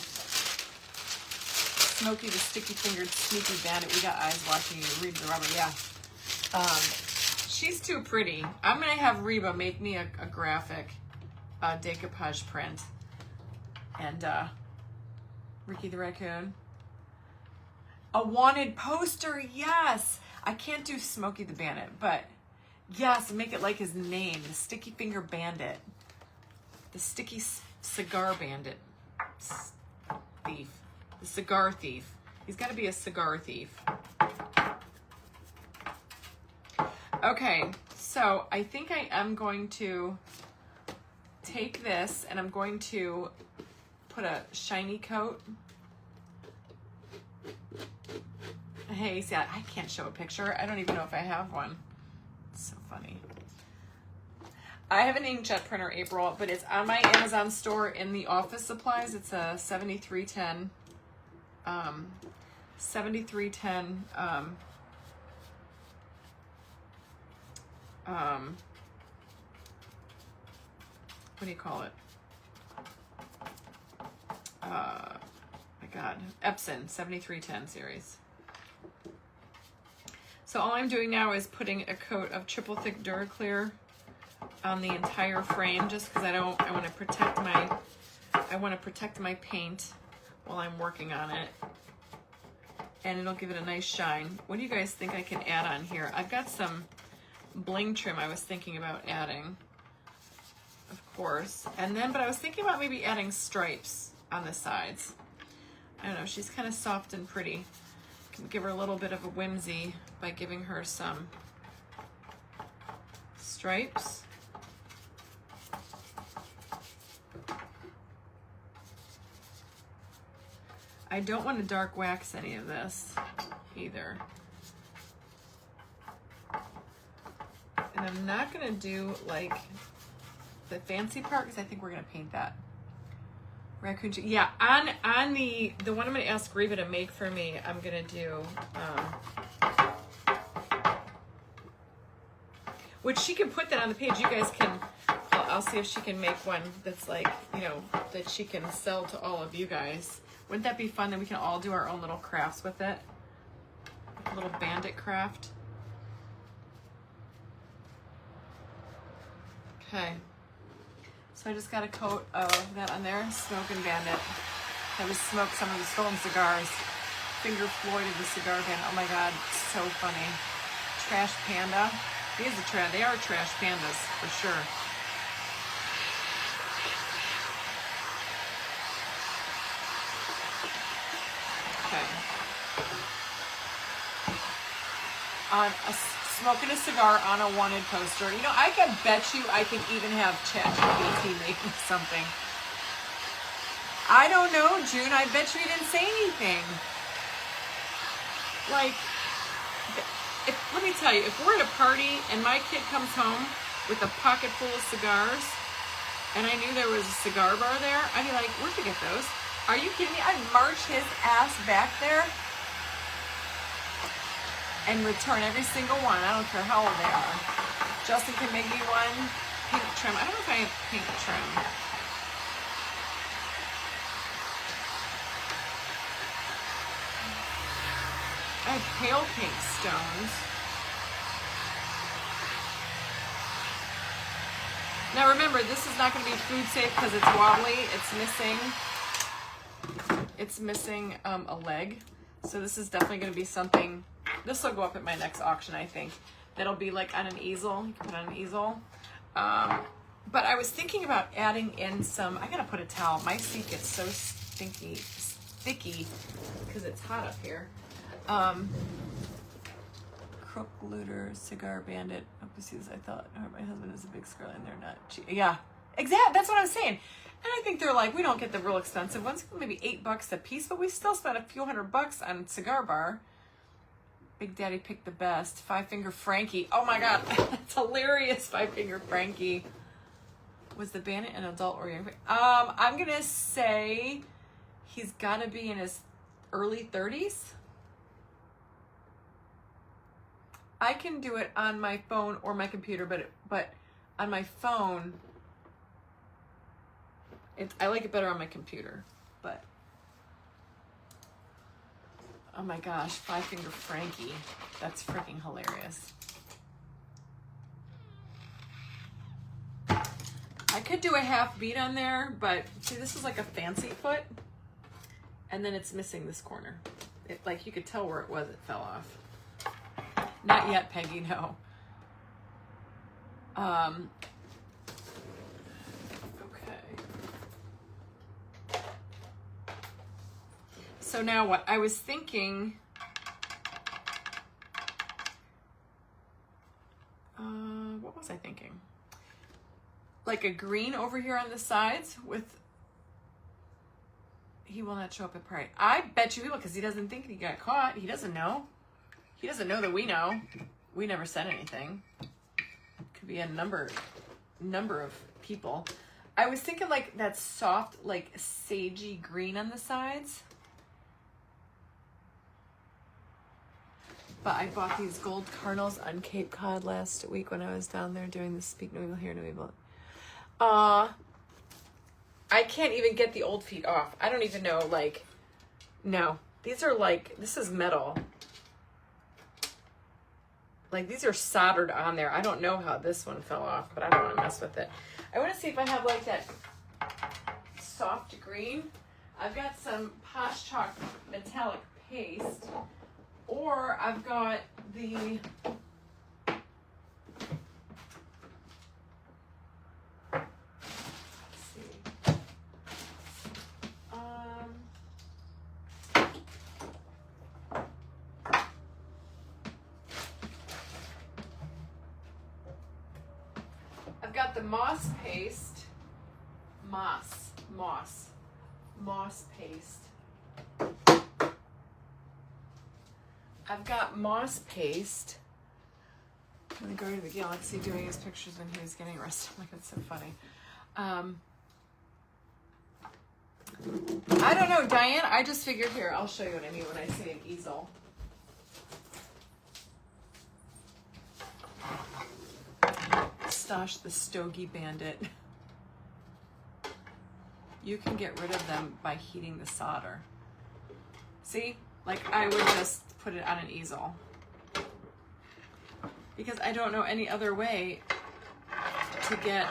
Smokey the sticky-fingered sneaky bandit. We got eyes watching you. Read the rubber, yeah. She's too pretty. I'm gonna have Reba make me a graphic decoupage print. And Ricky the Raccoon. A wanted poster, yes! I can't do Smokey the Bandit, but yes, make it like his name, the Sticky Finger Bandit. The Sticky Cigar Bandit. Thief. The cigar thief. He's got to be a cigar thief. Okay, so I think I am going to take this and I'm going to put a shiny coat. Hey, see, I can't show a picture. I don't even know if I have one. It's so funny. I have an inkjet printer, April, but it's on my Amazon store in the office supplies. It's a 7310. 7310. What do you call it? My God, Epson 7310 series. So all I'm doing now is putting a coat of triple thick Duraclear on the entire frame, just because I want to protect my paint while I'm working on it, and it'll give it a nice shine. What do you guys think I can add on here? I've got some bling trim I was thinking about adding, of course, but I was thinking about maybe adding stripes on the sides. I don't know, she's kind of soft and pretty. Can give her a little bit of a whimsy by giving her some stripes. I don't want to dark wax any of this either. And I'm not going to do like the fancy part because I think we're going to paint that. Racoon, yeah, on the one I'm going to ask Reba to make for me, I'm going to do, which she can put that on the page. You guys can, I'll see if she can make one that's like, you know, that she can sell to all of you guys. Wouldn't that be fun? Then we can all do our own little crafts with it. A little bandit craft. Okay. So I just got a coat of that on there. Smoking Bandit. I was smoked some of the stolen cigars. Finger Floyd of the Cigar Bandit. Oh my God, so funny. Trash Panda. They are trash pandas for sure. Okay. Smoking a cigar on a wanted poster. You know, I can bet you I can even have ChatGPT make me something. I don't know, June. I bet you he didn't say anything. Like, let me tell you, if we're at a party and my kid comes home with a pocket full of cigars and I knew there was a cigar bar there, I'd be like, where'd you get those? Are you kidding me? I'd march his ass back there and return every single one. I don't care how old they are. Justin can make me one. Pink trim. I don't know if I have pink trim. I have pale pink stones. Now remember, this is not going to be food safe because it's wobbly. It's missing a leg. So this is definitely going to be something. This will go up at my next auction, I think. That'll be like on an easel. You can put it on an easel. But I was thinking about adding in some. I gotta put a towel. My seat gets so sticky because it's hot up here. Crook Looter, Cigar Bandit. Hope you see this. I thought my husband is a big cigar and they're not cheap. Yeah, exactly. That's what I was saying. And I think they're like, we don't get the real expensive ones, maybe $8 a piece, but we still spent a few $100 on cigar bar. Big Daddy picked the best. 5-Finger Frankie. Oh my God, it's hilarious. 5-Finger Frankie. Was the Bandit an adult or young? I'm gonna say he's gotta be in his early 30s. I can do it on my phone or my computer, but on my phone, I like it better on my computer. But oh my gosh, 5-Finger Frankie, that's freaking hilarious. I could do a half beat on there, but see, this is like a fancy foot, and then it's missing this corner. Like you could tell where it was, it fell off. Not yet, Peggy, no. Okay. So now what? I was thinking, what was I thinking? Like a green over here on the sides with, he will not show up at parade. I bet you he will, because he doesn't think he got caught. He doesn't know. He doesn't know that we know. We never said anything. Could be a number of people. I was thinking like that soft, like sagey green on the sides. But I bought these gold Cardinals on Cape Cod last week when I was down there doing the Speak No Evil, Hear No Evil. I can't even get the old feet off. I don't even know, like, no. These are like, this is metal. Like, these are soldered on there. I don't know how this one fell off, but I don't want to mess with it. I want to see if I have, like, that soft green. I've got some Posh Chalk metallic paste, or I've got the... moss paste, moss paste. I've got moss paste. I'm gonna go to the Galaxy doing his pictures when he was getting arrested. Like, it's so funny. I don't know, Diane. I just figured here. I'll show you what I mean when I say an easel. Stash the Stogie Bandit. You can get rid of them by heating the solder. See? Like, I would just put it on an easel. Because I don't know any other way to get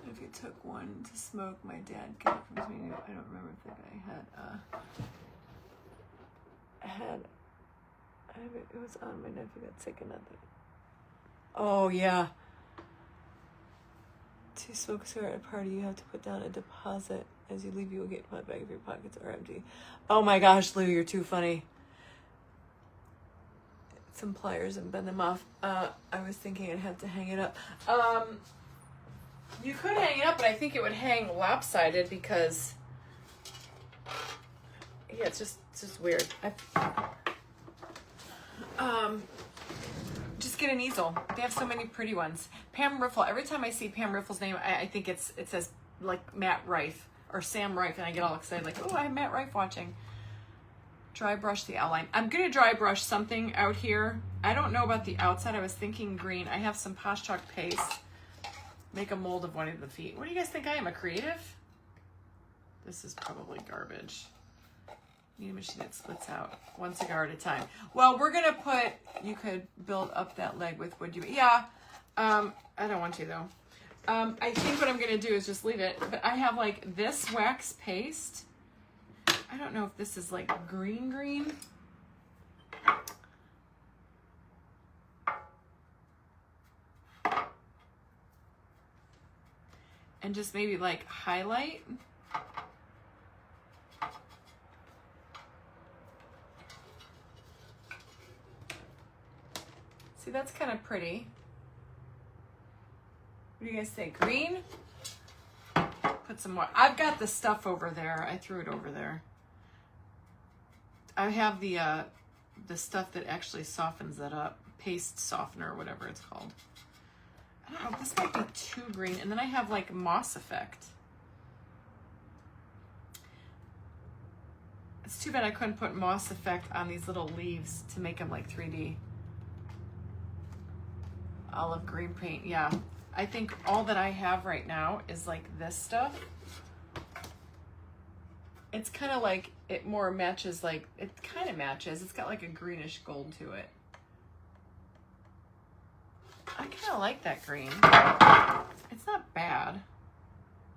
if you took one to smoke, my dad got it from me. I don't remember if the guy it was on my nephew got sick and nothing. Oh yeah. To smoke a cigarette at a party, you have to put down a deposit. As you leave, you will get put back if your pockets are empty. Oh my gosh, Lou, you're too funny. Some pliers and bend them off. I was thinking I'd have to hang it up. You could hang it up, but I think it would hang lopsided because, yeah, it's just weird. Just get an easel. They have so many pretty ones. Pam Riffle. Every time I see Pam Riffle's name, I think it says like Matt Rife or Sam Rife, and I get all excited like, oh, I have Matt Rife watching. Dry brush the outline. I'm gonna dry brush something out here. I don't know about the outside. I was thinking green. I have some Posh Chalk paste. Make a mold of one of the feet. What do you guys think? I am a creative? This is probably garbage. Need a machine that splits out one cigar at a time. Well, we're gonna put, you could build up that leg with wood. Yeah, I don't want to though. I think what I'm gonna do is just leave it, but I have like this wax paste. I don't know if this is like green. And just maybe like highlight. See, that's kind of pretty. What do you guys think? Green? Put some more. I've got the stuff over there. I threw it over there. I have the stuff that actually softens that up. Paste softener or whatever it's called. I don't know, this might be too green. And then I have like moss effect. It's too bad I couldn't put moss effect on these little leaves to make them like 3D. Olive green paint, yeah. I think all that I have right now is like this stuff. It's kind of like, it more matches, like, it kind of matches. It's got like a greenish gold to it. I kind of like that green. It's not bad.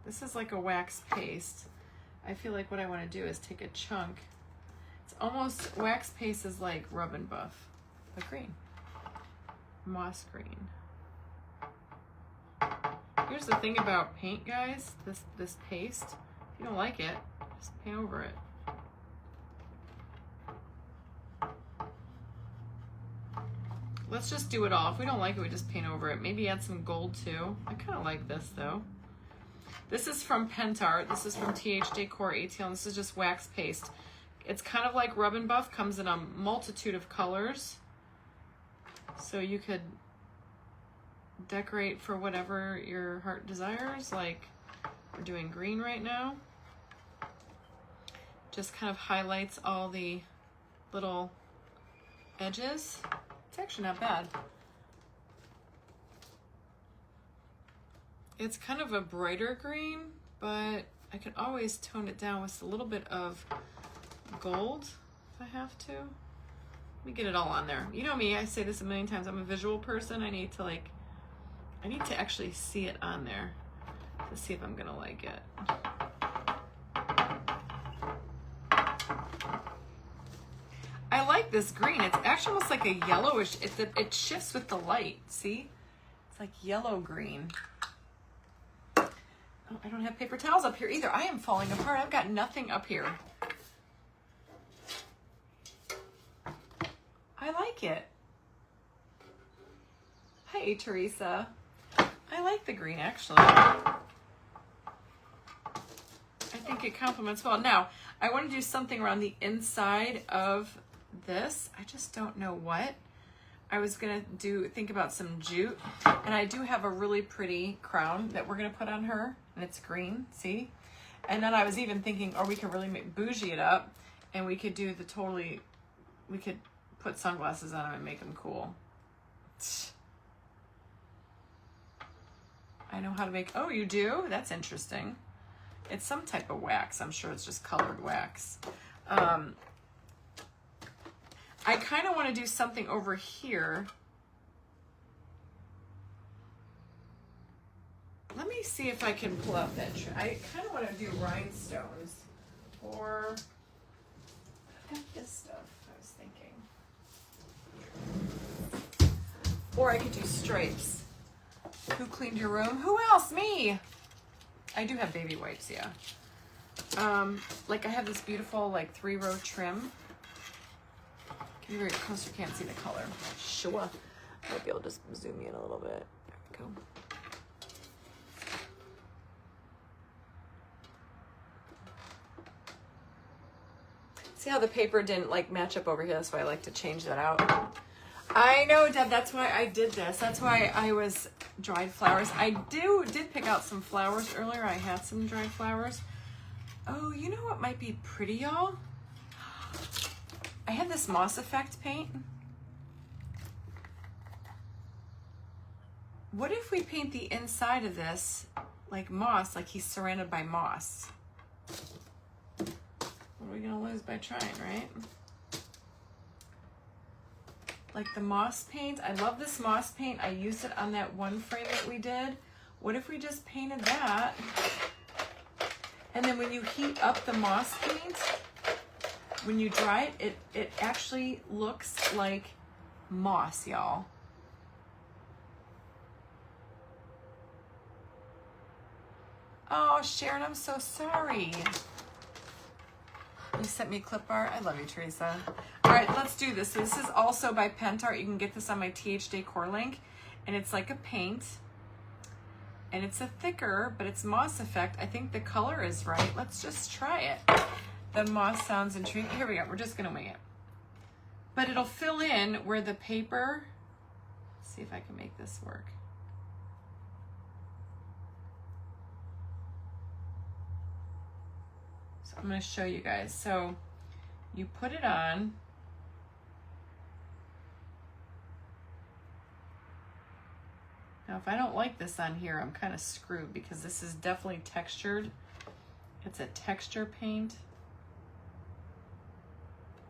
This is like a wax paste. I feel like what I want to do is take a chunk. It's almost, wax paste is like rub and buff, but green. Moss green. Here's the thing about paint, guys. This paste, if you don't like it, just paint over it. Let's just do it all. If we don't like it, we just paint over it. Maybe add some gold too. I kind of like this though. This is from Pentart. This is from TH Decor ATL. This is just wax paste. It's kind of like rub and buff. Comes in a multitude of colors. So you could decorate for whatever your heart desires. Like we're doing green right now. Just kind of highlights all the little edges. It's actually not bad. It's kind of a brighter green, but I can always tone it down with a little bit of gold if I have to. Let me get it all on there. You know me, I say this a million times, I'm a visual person. I need to actually see it on there to see if I'm gonna like it. I like this green. It's actually almost like a yellowish, it shifts with the light, see? It's like yellow green. Oh, I don't have paper towels up here either. I am falling apart. I've got nothing up here. I like it. Hi, Teresa. I like the green, actually. I think it complements well. Now, I want to do something around the inside of this. I just don't know what. I was gonna think about some jute, and I do have a really pretty crown that we're gonna put on her, and it's green, see? And then I was even thinking, or we could really bougie it up, and we could do we could put sunglasses on them and make them cool. I know how to make, oh, you do? That's interesting. It's some type of wax. I'm sure it's just colored wax. I kind of want to do something over here. Let me see if I can pull out that. I kind of want to do rhinestones, or this stuff. I was thinking, or I could do stripes. Who cleaned your room? Who else? Me. I do have baby wipes, yeah. Like I have this beautiful like 3-row trim. Can you very close? You can't see the color. Sure. Maybe I'll just zoom in a little bit. There we go. See how the paper didn't like match up over here? That's why I like to change that out. I know, Deb, that's why I did this. That's why I was dried flowers. I did pick out some flowers earlier. I had some dried flowers. Oh, you know what might be pretty, y'all? I have this moss effect paint. What if we paint the inside of this like moss, like he's surrounded by moss? What are we gonna lose by trying, right? Like the moss paint. I love this moss paint. I used it on that one frame that we did. What if we just painted that? And then when you heat up the moss paint, when you dry it, it actually looks like moss, y'all. Oh, Sharon, I'm so sorry. You sent me a clip art. I love you, Teresa. All right, let's do this. This is also by Pentart. You can get this on my TH Decor link. And it's like a paint. And it's a thicker, but it's moss effect. I think the color is right. Let's just try it. The moss sounds intriguing. Here we go. We're just going to wing it. But it'll fill in where the paper... Let's see if I can make this work. I'm going to show you guys. So you put it on. Now, if I don't like this on here, I'm kind of screwed because this is definitely textured. It's a texture paint.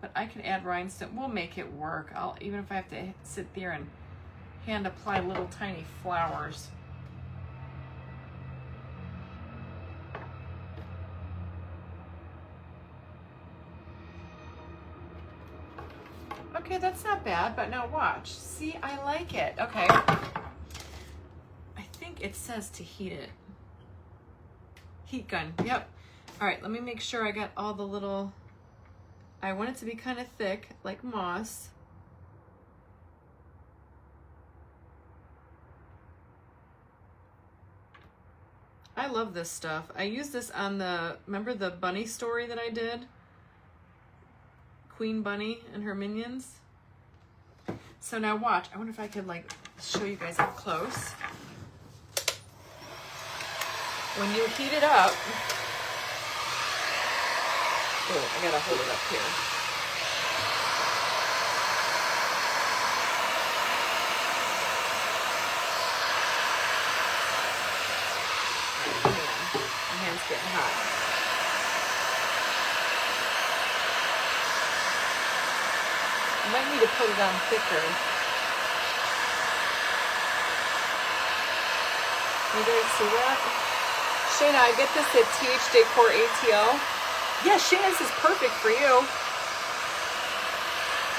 But I can add rhinestone. We'll make it work. Even if I have to sit there and hand apply little tiny flowers. Okay, that's not bad, but now watch. See, I like it. Okay. I think it says to heat it. Heat gun, yep. All right, let me make sure I got all the little... I want it to be kind of thick, like moss. I love this stuff. I used this on the... Remember the bunny story that I did? Queen Bunny and her minions. So now watch. I wonder if I could like show you guys up close. When you heat it up, oh, I gotta hold it up here. All right, hang on. My hand's getting hot. I might need to put it on thicker. You guys see that? Shayna, I get this at TH Decor ATL. Yeah, Shayna, this is perfect for you.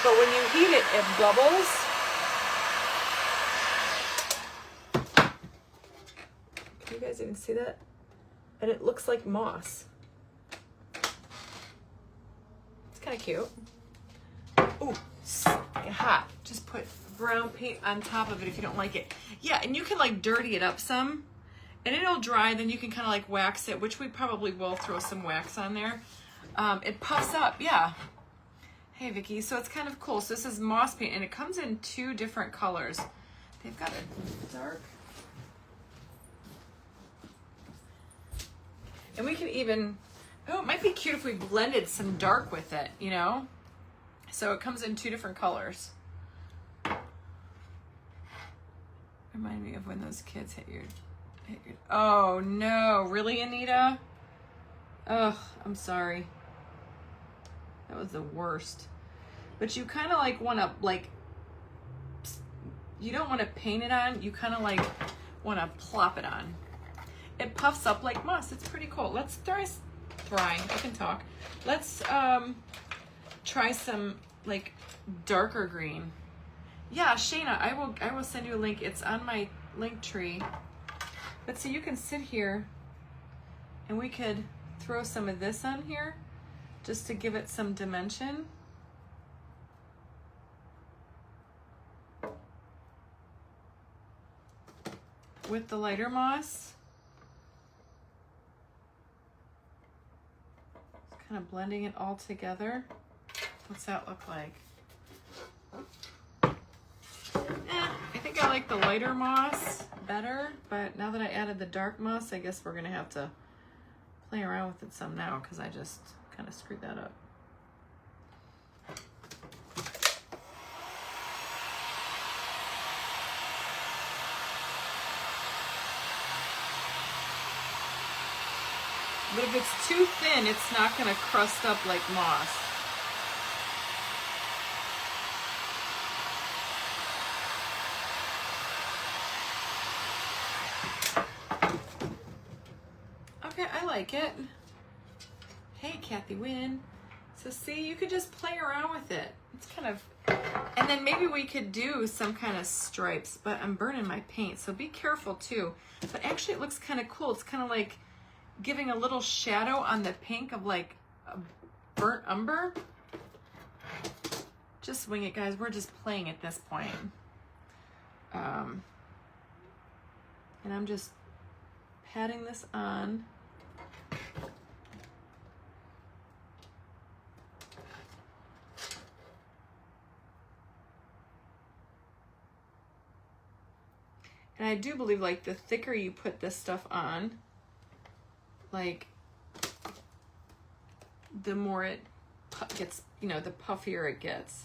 But when you heat it, it bubbles. Can you guys even see that? And it looks like moss. It's kind of cute. Ooh, get hot. Just put brown paint on top of it if you don't like it. Yeah, and you can like dirty it up some and it'll dry. Then you can kind of like wax it, which we probably will throw some wax on there. It puffs up, yeah. Hey, Vicky, so it's kind of cool. So this is moss paint and it comes in 2 different colors. They've got a dark. And we can even, oh, it might be cute if we blended some dark with it, you know? So it comes in 2 different colors. Remind me of when those kids hit your... Oh no, really, Anita? Ugh, I'm sorry. That was the worst. but you kind of like want to like, you don't want to paint it on, you kind of like want to plop it on. It puffs up like moss. It's pretty cool. Let's I can talk. Let's try some like darker green. Yeah, Shayna, I will send you a link. It's on my link tree. But see, you can sit here and we could throw some of this on here just to give it some dimension. With the lighter moss. Just kind of blending it all together. What's that look like? I think I like the lighter moss better, but now that I added the dark moss, I guess we're gonna have to play around with it some now because I just kind of screwed that up. But if it's too thin, it's not gonna crust up like moss. Okay, I like it. Hey, Kathy Wynn. So see, you could just play around with it. It's kind of, and then maybe we could do some kind of stripes, but I'm burning my paint, so be careful too. But actually it looks kind of cool. It's kind of like giving a little shadow on the pink of like a burnt umber. Just wing it, guys. We're just playing at this point. And I'm just patting this on. And I do believe like the thicker you put this stuff on, like the more it gets, you know, the puffier it gets.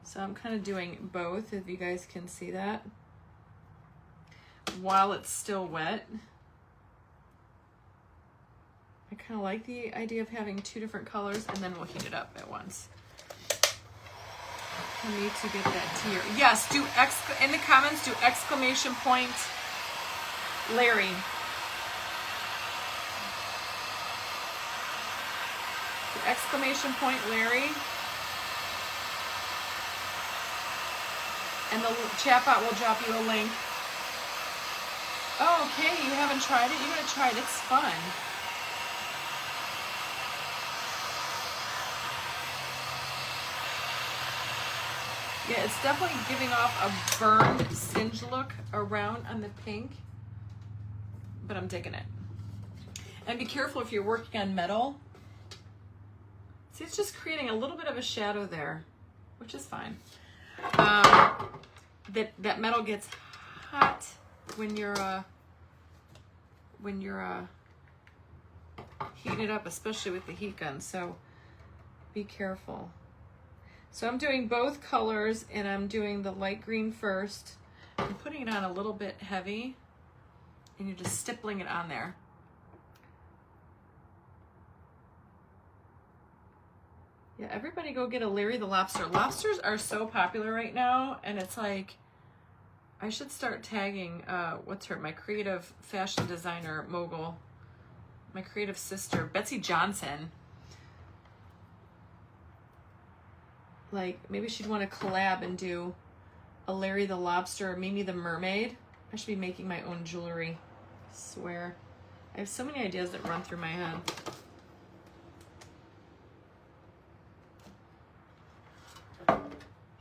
So I'm kind of doing both, if you guys can see that, while it's still wet. I kind of like the idea of having two different colors, and then we'll heat it up at once. I need to get that tier. Yes, do in the comments, do exclamation point Larry. Do exclamation point Larry. And the chat bot will drop you a link. Oh, okay, you haven't tried it? You gotta try it, it's fun. Yeah, it's definitely giving off a burned singe look around on the pink, but I'm digging it. And be careful if you're working on metal. See, it's just creating a little bit of a shadow there, which is fine. That metal gets hot when you're heating it up, especially with the heat gun, so be careful. So I'm doing both colors, and I'm doing the light green first. I'm putting it on a little bit heavy, and you're just stippling it on there. Yeah, everybody go get a Larry the Lobster. Lobsters are so popular right now, and it's like, I should start tagging, my creative fashion designer mogul, my creative sister, Betsy Johnson. Like, maybe she'd want to collab and do a Larry the Lobster or Mimi the Mermaid. I should be making my own jewelry. I swear. I have so many ideas that run through my head.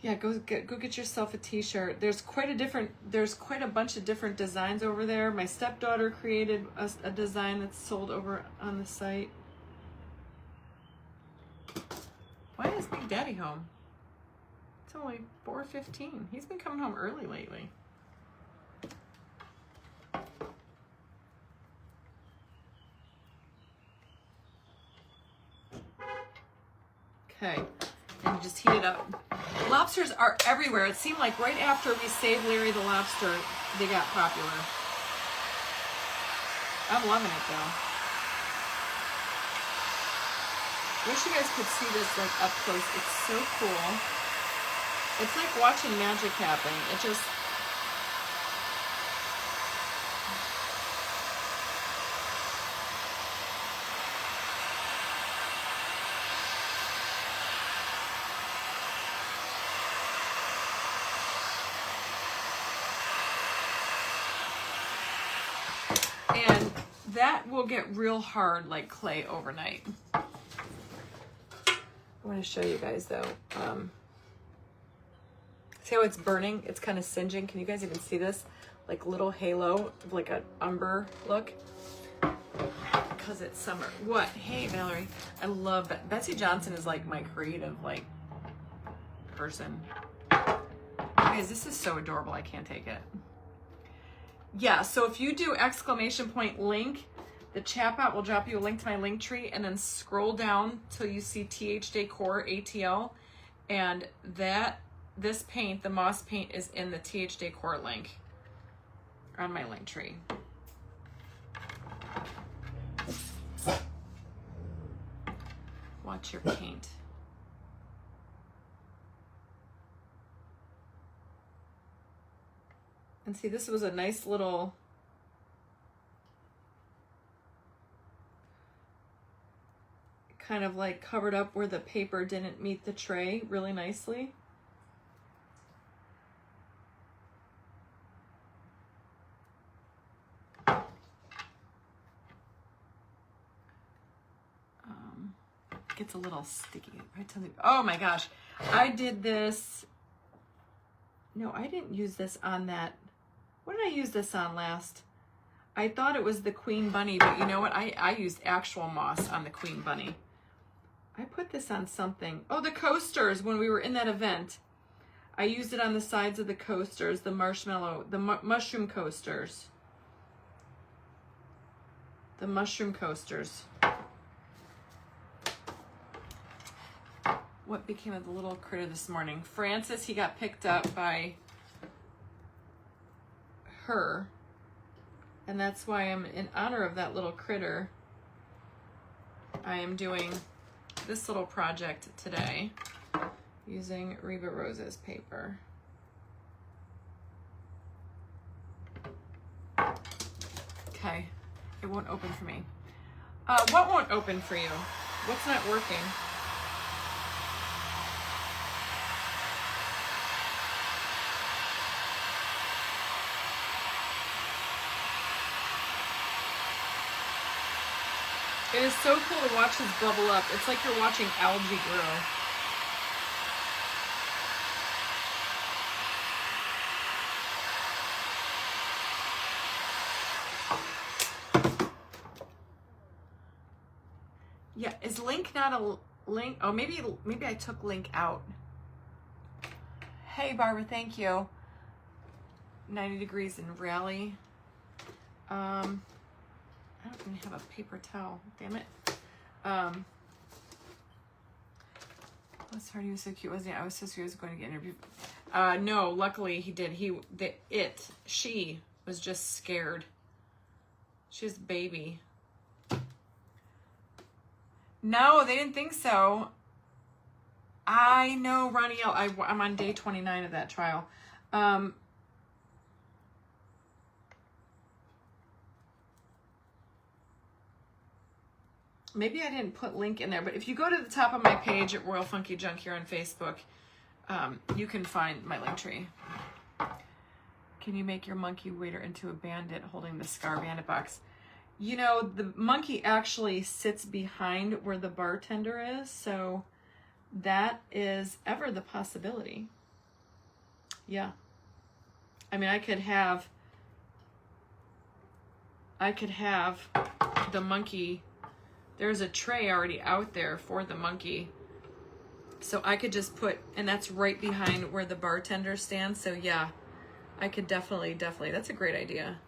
Yeah, go get yourself a t-shirt. There's quite a bunch of different designs over there. My stepdaughter created a design that's sold over on the site. Why is Big Daddy home? It's only 4:15. He's been coming home early lately. Okay, and you just heat it up. Lobsters are everywhere. It seemed like right after we saved Larry the Lobster, they got popular. I'm loving it though. Wish you guys could see this like up close. It's so cool. It's like watching magic happen. It just, and that will get real hard like clay overnight. I want to show you guys though. See how it's burning? It's kind of singeing. Can you guys even see this? Like little halo, like an umber look. Because it's summer. What? Hey, Valerie. I love that. Betsy Johnson is like my creative like person. Guys, this is so adorable. I can't take it. Yeah, so if you do exclamation point link, the chat bot will drop you a link to my link tree, and then scroll down till you see TH Decor ATL, and this paint, the moss paint, is in the TH Decor link on my link tree. Watch your paint. And see, this was a nice little kind of like covered up where the paper didn't meet the tray really nicely. Gets a little sticky. Oh my gosh, I did this. No, I didn't use this on that. What did I use this on last? I thought it was the Queen Bunny, but you know what? I used actual moss on the Queen Bunny. I put this on something. Oh, the coasters when we were in that event. I used it on the sides of the coasters, the marshmallow, the mushroom coasters. The mushroom coasters. What became of the little critter this morning? Francis, he got picked up by her. And that's why I'm in honor of that little critter. I am doing this little project today using Reba Rose's paper. Okay, it won't open for me. What won't open for you? What's not working? It is so cool to watch this bubble up. It's like you're watching algae grow. Yeah, is link not a link? Oh, maybe I took link out. Hey, Barbara, thank you. 90 degrees in Raleigh. I don't even have a paper towel. Damn it. Sorry, he was so cute, wasn't he? I was so scared he was going to get interviewed. No, luckily he did. She was just scared. She was a baby. No, they didn't think so. I know, Ronnie L. I'm on day 29 of that trial. Maybe I didn't put link in there, but if you go to the top of my page at Royal Funky Junk here on Facebook, you can find my link tree. Can you make your monkey waiter into a bandit holding the Cigar Bandit box? You know, the monkey actually sits behind where the bartender is, so that is ever the possibility. Yeah. I mean, I could have the monkey. There's a tray already out there for the monkey. So I could just put, and that's right behind where the bartender stands. So yeah, I could definitely, that's a great idea.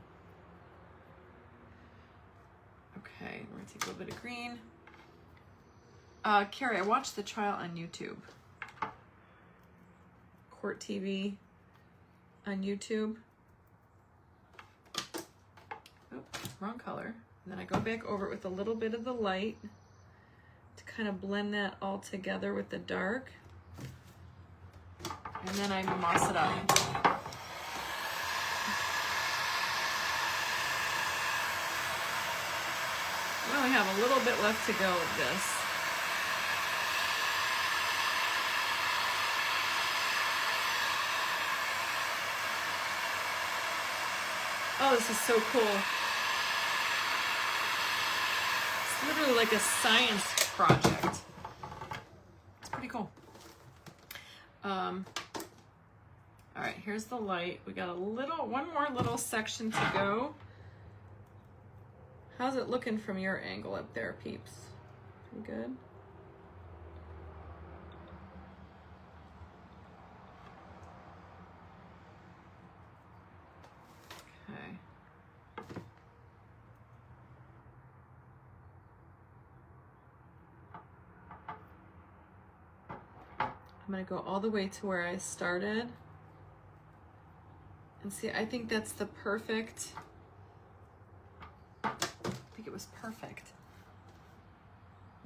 Okay, we're gonna take a little bit of green. Carrie, I watched the trial on YouTube. Court TV on YouTube. Oh, wrong color. And then I go back over it with a little bit of the light. to kind of blend that all together with the dark. And then I moss it up. We only have a little bit left to go of this. Oh, this is so cool. It's literally like a science project. It's pretty cool. All right, here's the light. We got one more little section to go. How's it looking from your angle up there, peeps? Pretty good? Okay. I'm gonna go all the way to where I started. And see, I think that's the perfect, I think it was perfect.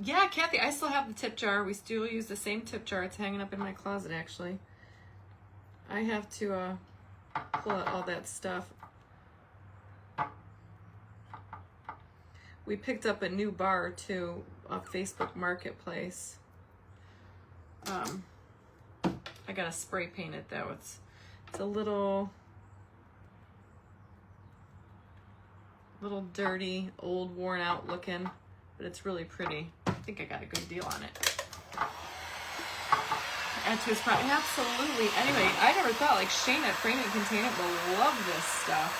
Yeah, Kathy, I still have the tip jar. We still use the same tip jar. It's hanging up in my closet, actually. I have to pull out all that stuff. We picked up a new bar, too, off Facebook Marketplace. I gotta spray paint it, though. It's a little dirty, old, worn out looking, but it's really pretty. I think I got a good deal on it. Add to his product. Absolutely. Anyway, I never thought, like, Shane at Frame It Contain It will love this stuff.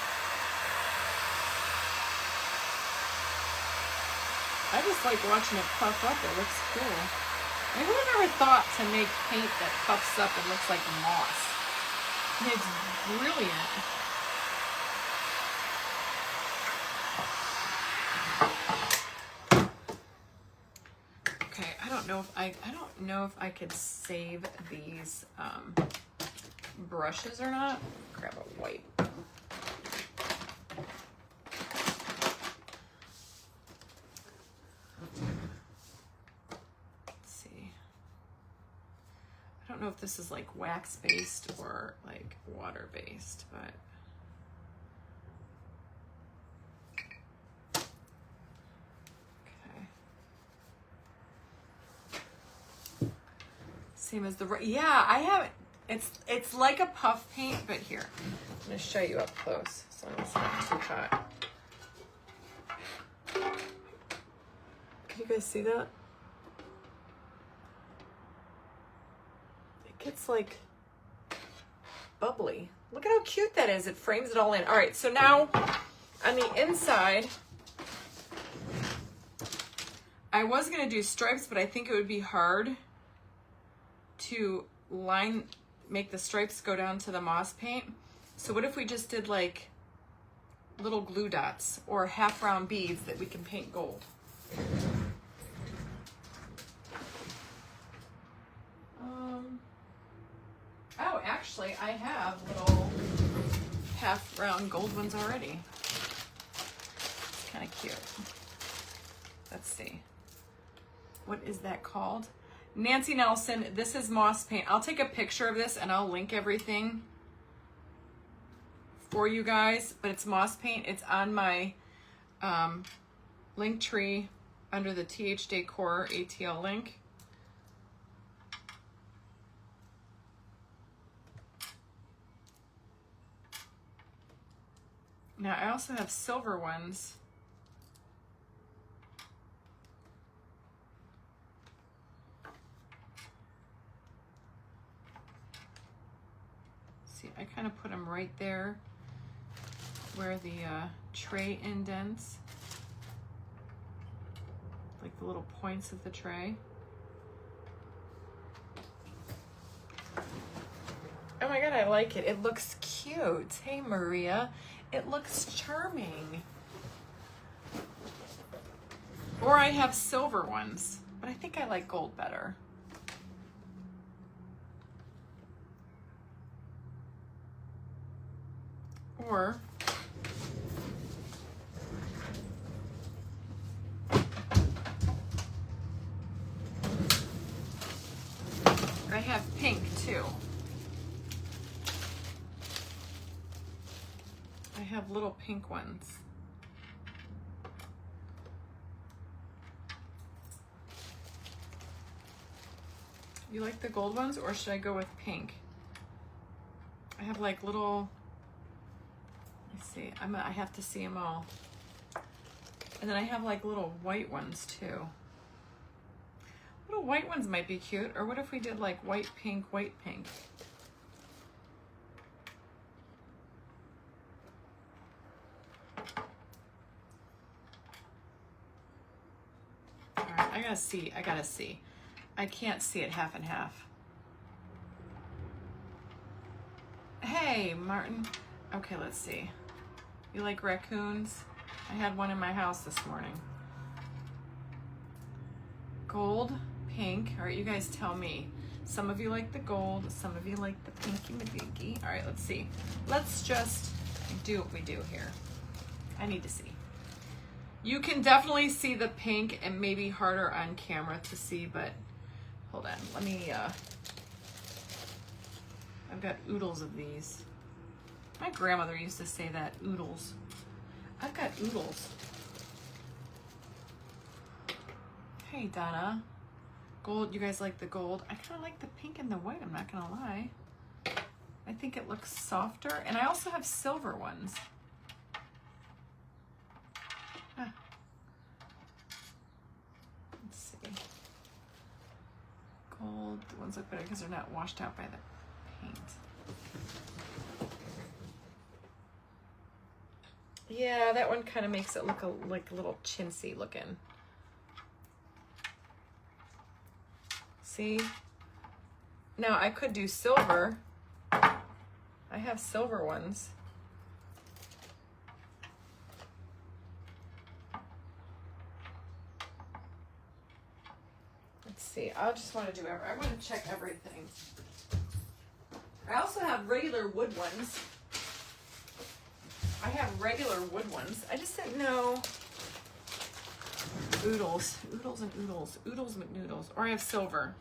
I just like watching it puff up. It looks cool. I mean, who would ever thought to make paint that puffs up and looks like moss? And it's brilliant. Okay, I don't know if I could save these brushes or not. Grab a wipe. I don't know if this is like wax based or like water based, but okay. Same as the, yeah, I have, it's like a puff paint, but here, I'm gonna show you up close so it's not too hot. Can you guys see that? It's like bubbly. Look at how cute that is. It frames it all in. All right, so now on the inside, I was gonna do stripes, but I think it would be hard to make the stripes go down to the moss paint. So what if we just did like little glue dots or half round beads that we can paint gold? Oh, actually, I have little half-round gold ones already. It's kind of cute. Let's see. What is that called? Nancy Nelson, this is moss paint. I'll take a picture of this and I'll link everything for you guys, but it's moss paint. It's on my link tree under the TH Decor ATL link. Now I also have silver ones. See, I kind of put them right there where the tray indents, like the little points of the tray. Oh my God, I like it. It looks cute. Hey, Maria. It looks charming. Or I have silver ones, but I think I like gold better. Or have pink too. I have little pink ones. You like the gold ones, or should I go with pink? I have like little, let's see, I have to see them all. And then I have like little white ones too. Little white ones might be cute. Or what if we did like white, pink, white, pink? All right, I gotta see. I can't see it half and half. Hey, Martin. Okay, let's see. You like raccoons? I had one in my house this morning. Gold, pink. All right, you guys tell me. Some of you like the gold, some of you like the pinky madinky. All right, let's see. Let's just do what we do here. I need to see. You can definitely see the pink, and maybe harder on camera to see, but hold on. Let me, I've got oodles of these. My grandmother used to say that, oodles. I've got oodles. Hey, Donna. Gold, you guys like the gold? I kind of like the pink and the white, I'm not gonna lie. I think it looks softer, and I also have silver ones. Ah. Let's see. Gold, the ones look better because they're not washed out by the paint. Yeah, that one kind of makes it look like a little chintzy looking. See? Now I could do silver. I have silver ones. Let's see. I just want to do I want to check everything. I also have regular wood ones. I have regular wood ones. I just didn't know. Oodles. Oodles and oodles. Oodles McNoodles. Or I have silver.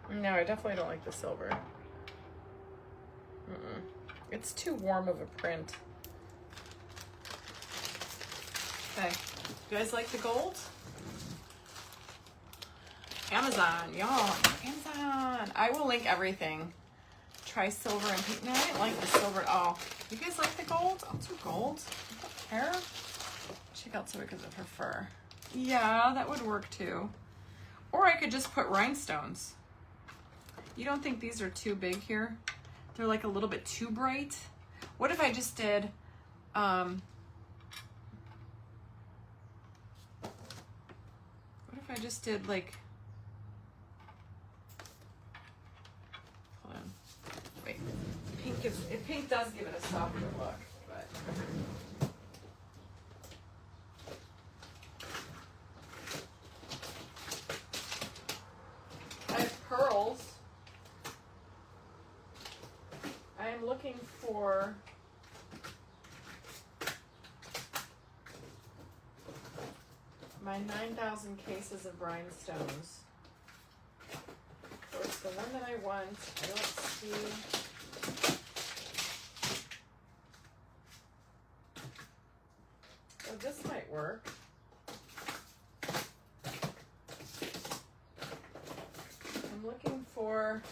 No, I definitely don't like the silver. It's too warm of a print. Okay. You guys like the gold? Amazon, y'all. Amazon. I will link everything. Try silver and pink. No, I didn't like the silver at all. You guys like the gold? I'll do gold. I don't care. Check out silver because of her fur. Yeah, that would work too. Or I could just put rhinestones. You don't think these are too big here? They're like a little bit too bright. What if I just did, what if I just did like, hold on, wait, pink does give it a softer look, but. I have pearls. I am looking for my 9,000 cases of rhinestones. So it's the one that I want. Let's see. So this might work. I'm looking for.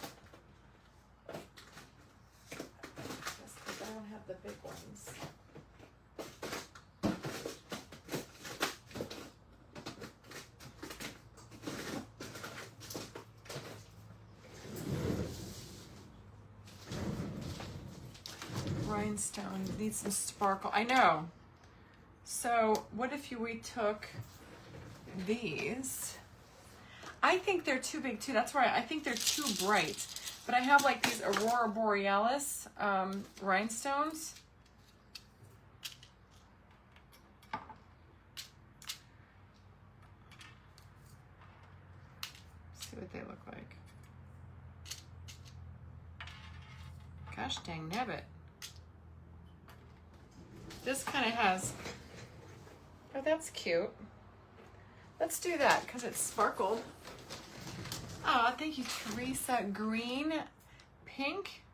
I don't have the big ones. Rhinestone needs some sparkle. I know. So what if we took these? I think they're too big too. That's why I think they're too bright. But I have like these Aurora Borealis rhinestones. See what they look like. Gosh dang nabbit. This kind of has Oh, that's cute. Let's do that because it's sparkled. Oh, thank you, Teresa. Green, pink.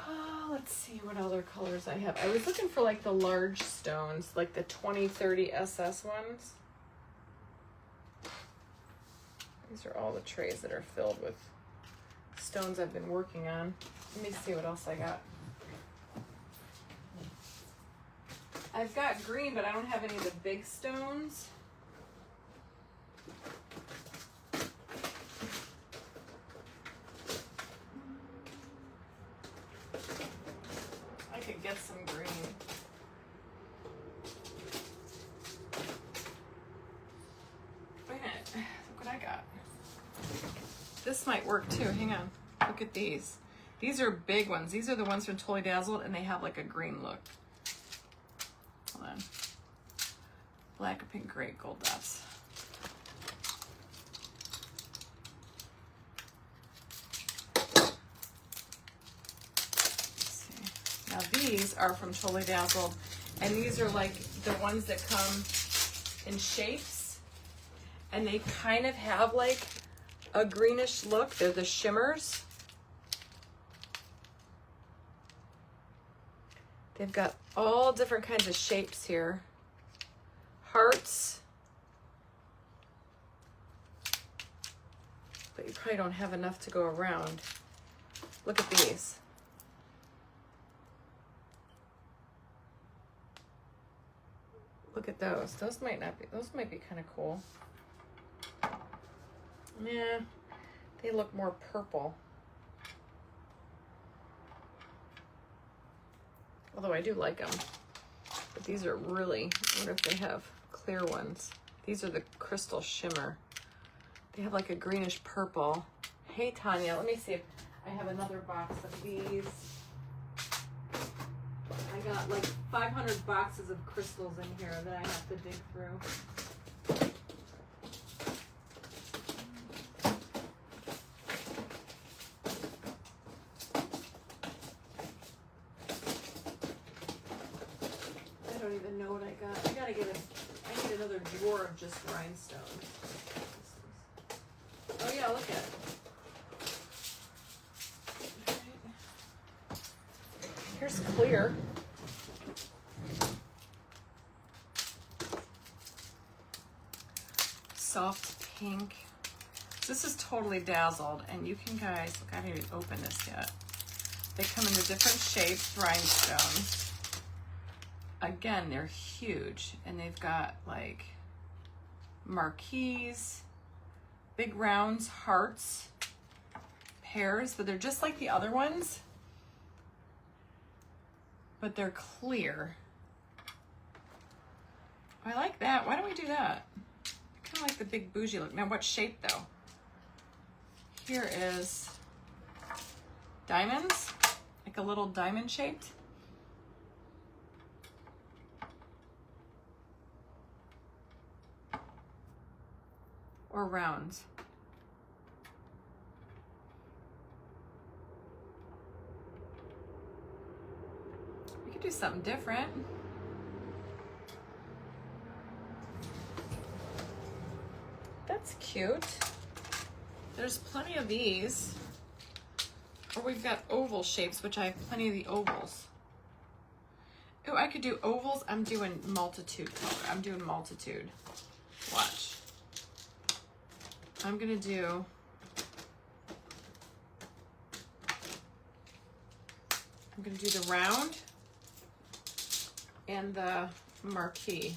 Oh, let's see what other colors I have. I was looking for like the large stones, like the 2030 SS ones. These are all the trays that are filled with stones I've been working on. Let me see what else I got. I've got green, but I don't have any of the big stones. I could get some green. Wait a minute, look what I got. This might work too, hang on. Look at these. These are big ones. These are the ones from Totally Dazzled, and they have like a green look. Hold on. Black, pink, gray, gold dots. Let's see. Now these are from Totally Dazzled, and these are like the ones that come in shapes, and they kind of have like a greenish look. They're the shimmers. They've got all different kinds of shapes here. Hearts. But you probably don't have enough to go around. Look at these. Look at those. Those might be kind of cool. Yeah, they look more purple. Although I do like them. But these are really, I wonder if they have clear ones. These are the crystal shimmer. They have like a greenish purple. Hey, Tanya, let me see if I have another box of these. I got like 500 boxes of crystals in here that I have to dig through. I don't even know what I got. I need another drawer of just rhinestones. Oh yeah, look at it. Here's clear. Soft pink. This is Totally Dazzled, and you can guys, look, I haven't even opened this yet. They come in the different shapes, rhinestones. Again, they're huge, and they've got like marquees, big rounds, hearts, pears, but they're just like the other ones, but they're clear. I like that. Why don't we do that? I kind of like the big bougie look. Now, what shape though? Here is diamonds, like a little diamond shaped. Or rounds. We could do something different. That's cute. There's plenty of these. Or we've got oval shapes, which I have plenty of the ovals. Oh, I could do ovals. I'm doing multitude color. I'm doing multitude. Watch. I'm gonna do the round and the marquee,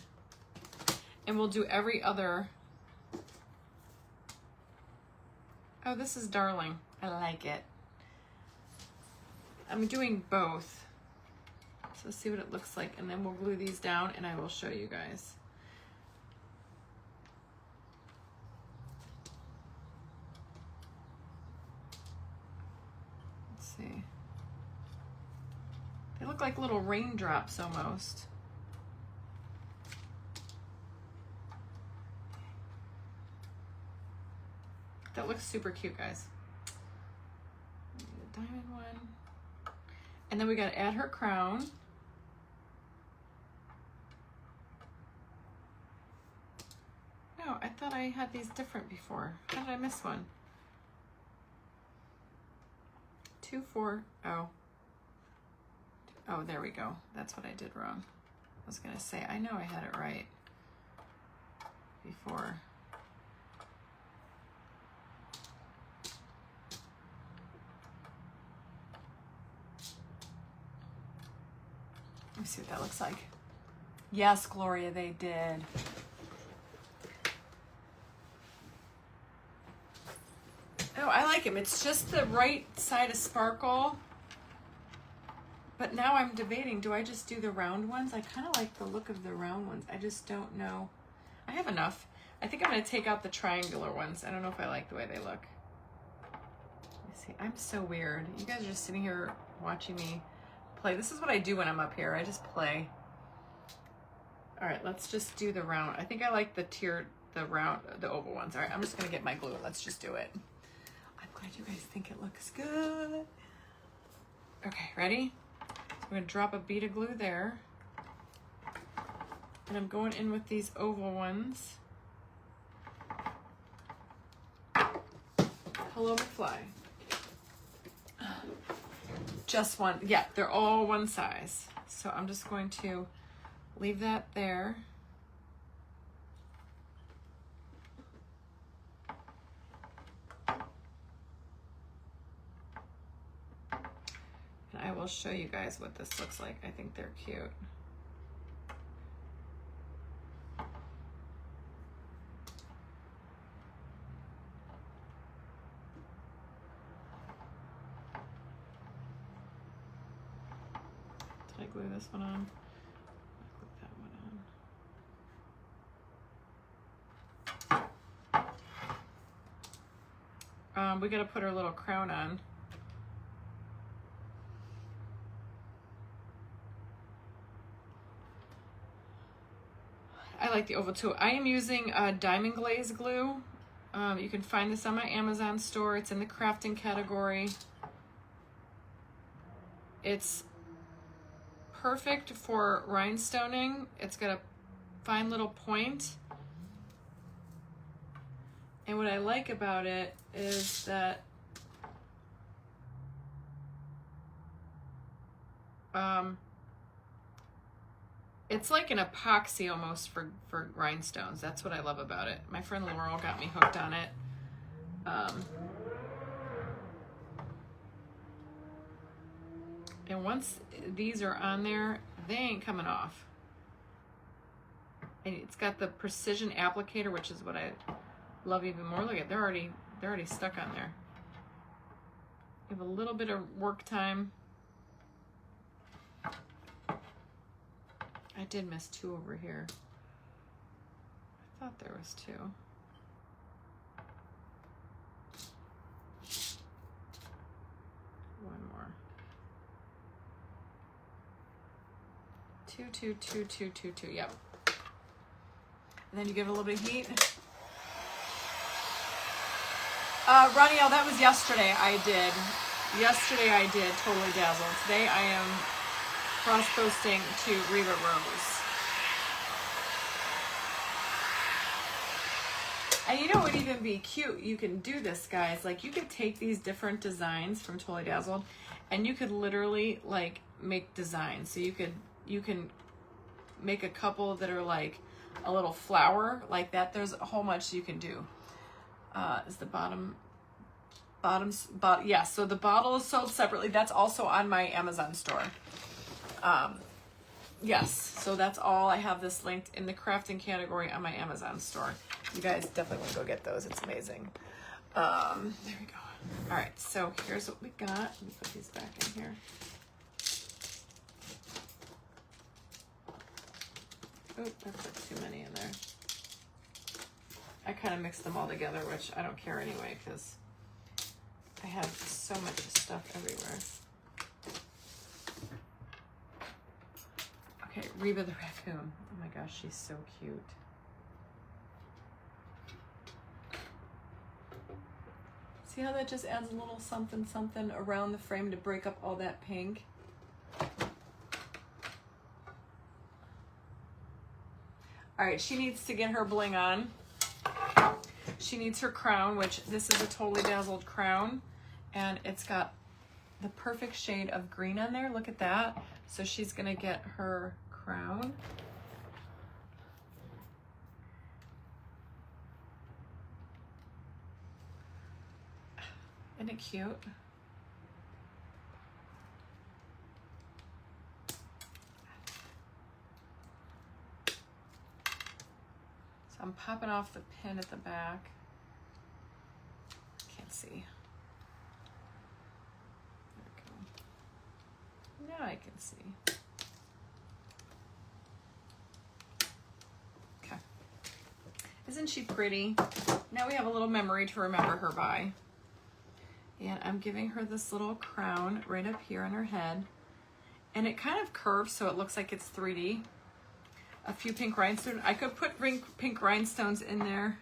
and we'll do every other. Oh, this is darling. I like it. I'm doing both, so see what it looks like, and then we'll glue these down, and I will show you guys. See. They look like little raindrops almost. That looks super cute, guys. The diamond one. And then we gotta add her crown. know. I thought I had these different before. How did I miss one? 2, 4, oh. Oh, there we go. That's what I did wrong. I was gonna say, I know I had it right before. Let me see what that looks like. Yes, Gloria, they did. Oh, I like him. It's just the right side of sparkle. But now I'm debating, do I just do the round ones? I kind of like the look of the round ones. I just don't know. I have enough. I think I'm going to take out the triangular ones. I don't know if I like the way they look. Let me see. I'm so weird. You guys are just sitting here watching me play. This is what I do when I'm up here. I just play. All right, let's just do the round. I think I like the oval ones. All right, I'm just going to get my glue. Let's just do it. I'm glad you guys think it looks good. Okay, ready? I'm going to drop a bead of glue there. And I'm going in with these oval ones. Hello, McFly. Just one. Yeah, they're all one size. So I'm just going to leave that there. I will show you guys what this looks like. I think they're cute. Did I glue this one on? I glued that one on. We gotta put our little crown on. I like the oval too. I am using diamond glaze glue. You can find this on my Amazon store. It's in the crafting category. It's perfect for rhinestoning. It's got a fine little point. And what I like about it is that it's like an epoxy almost for rhinestones. That's what I love about it. My friend Laurel got me hooked on it. And once these are on there, they ain't coming off. And it's got the precision applicator, which is what I love even more. Look at, they're already stuck on there. You have a little bit of work time. I did miss 2 over here. I thought there was 2. One more. 2, 2, 2, 2, 2, 2. Yep. And then you give it a little bit of heat. Raniel, that was yesterday I did. Yesterday I did Totally Dazzled. Today I am cross-posting to Reba Rose. And you know what would even be cute? You can do this, guys. Like, you could take these different designs from Totally Dazzled and you could literally like make designs. So you can make a couple that are like a little flower like that. There's a whole bunch you can do. Is the bottom, yeah, so the bottle is sold separately. That's also on my Amazon store. Yes, so that's all. I have this linked in the crafting category on my Amazon store. You guys definitely want to go get those. It's amazing. There we go. All right, so here's what we got. Let me put these back in here. Oh, I put too many in there. I kind of mixed them all together, which I don't care anyway, because I have so much stuff everywhere. Okay, Reba the Raccoon. Oh my gosh, she's so cute. See how that just adds a little something something around the frame to break up all that pink? All right, she needs to get her bling on. she needs her crown, which this is a totally dazzled crown, and it's got the perfect shade of green on there. Look at that. So she's gonna get her crown. Isn't it cute? So I'm popping off the pin at the back. Can't see. Now I can see. Okay. Isn't she pretty? Now we have a little memory to remember her by. And I'm giving her this little crown right up here on her head. And it kind of curves so it looks like it's 3D. A few pink rhinestones. I could put pink rhinestones in there.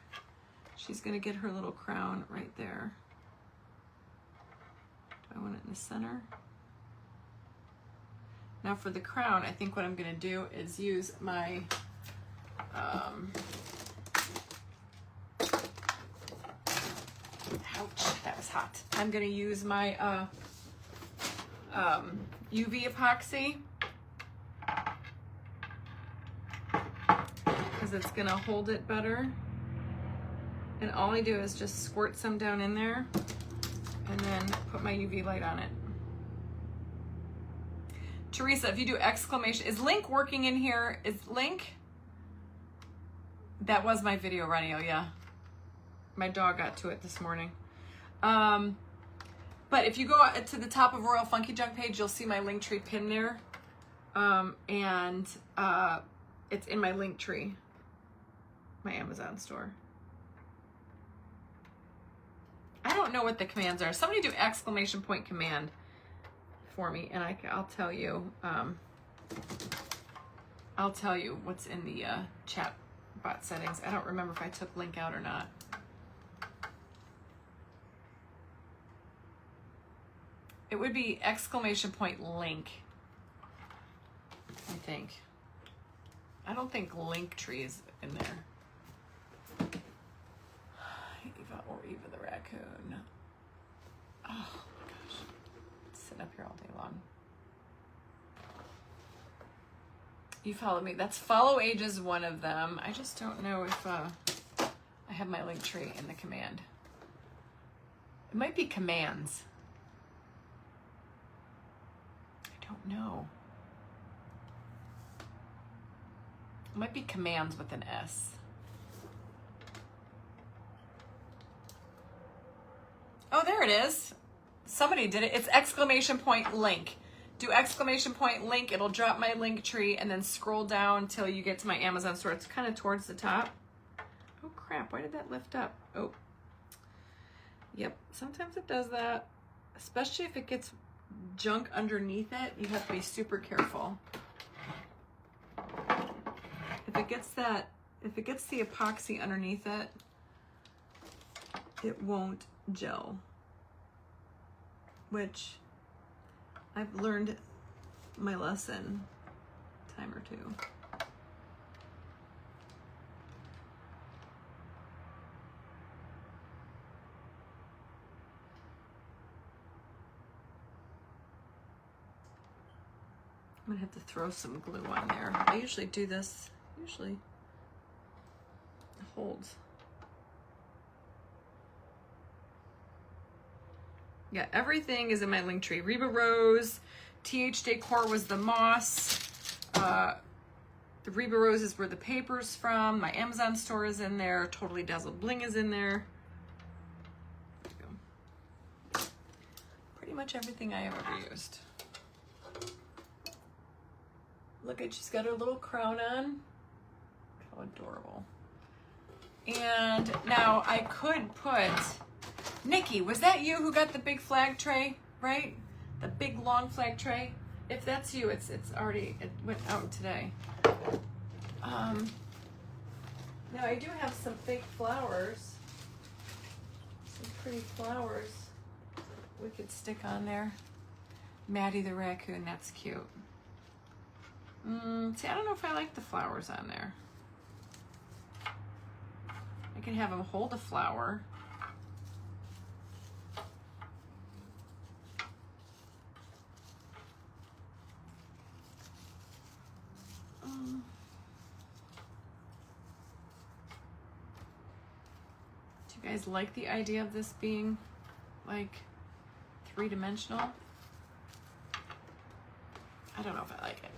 She's gonna get her little crown right there. Do I want it in the center? Now for the crown, I think what I'm gonna do is use my ouch, that was hot. I'm gonna use my UV epoxy because it's gonna hold it better. And all I do is just squirt some down in there and then put my UV light on it. Teresa, if you do exclamation, is Link working in here? Is Link? That was my video, Ronio, yeah. My dog got to it this morning. But if you go to the top of Royal Funky Junk page, you'll see my Linktree pin there. It's in my Linktree, my Amazon store. I don't know what the commands are. Somebody do exclamation point command for me, and I'll tell you. I'll tell you what's in the chat bot settings. I don't remember if I took Link out or not. It would be exclamation point Link, I think. I don't think Linktree is in there. Eva or Eva the Raccoon. Oh my gosh. Sit up here all day long. You follow me. That's Follow Age is one of them. I just don't know if I have my Linktree in the command. It might be commands. I don't know. It might be commands with an S. Oh, there it is. Somebody did it. It's exclamation point link. Do exclamation point link. It'll drop my Linktree and then scroll down till you get to my Amazon store. It's kind of towards the top. Oh crap, why did that lift up? Oh. Yep, sometimes it does that. Especially if it gets junk underneath it, you have to be super careful. If it gets the epoxy underneath it, it won't gel. Which I've learned my lesson a time or two. I'm gonna have to throw some glue on there. I usually do this, it holds. Yeah, everything is in my Linktree. Reba Rose, TH Decor was the moss. The Reba Roses were the papers from. My Amazon store is in there. Totally Dazzled Bling is in there. There you go. Pretty much everything I have ever used. Look at, she's got her little crown on. How adorable. And now I could put, Nikki, was that you who got the big flag tray, right? The big long flag tray? If that's you, it's already, it went out today. Now I do have some fake flowers. Some pretty flowers we could stick on there. Maddie the Raccoon, that's cute. See, I don't know if I like the flowers on there. I can have him hold a flower. Do you guys like the idea of this being like three-dimensional? I don't know if I like it.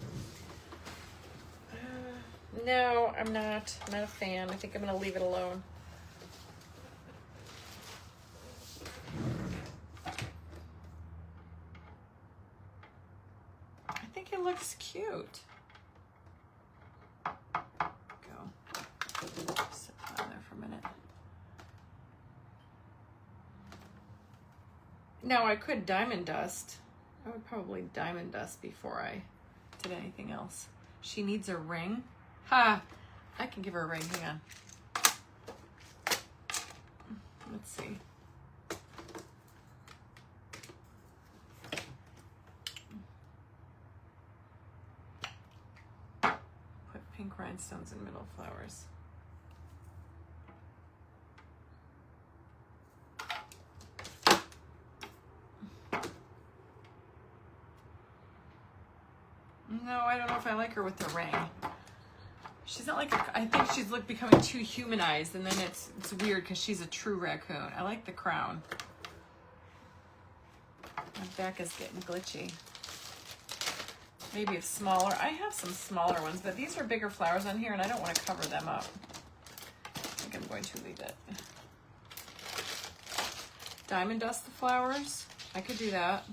No, I'm not a fan. I think I'm gonna leave it alone. I think it looks cute. Go. Sit on there for a minute. Now I could diamond dust. I would probably diamond dust before I did anything else. She needs a ring. Ha! I can give her a ring. Hang on. Let's see. Put pink rhinestones in middle flowers. No, I don't know if I like her with the ring. She's not like I think she's becoming too humanized, and then it's weird because she's a true raccoon. I like the crown. My back is getting glitchy. Maybe a smaller. I have some smaller ones, but these are bigger flowers on here, and I don't want to cover them up. I think I'm going to leave it. Diamond dust the flowers. I could do that.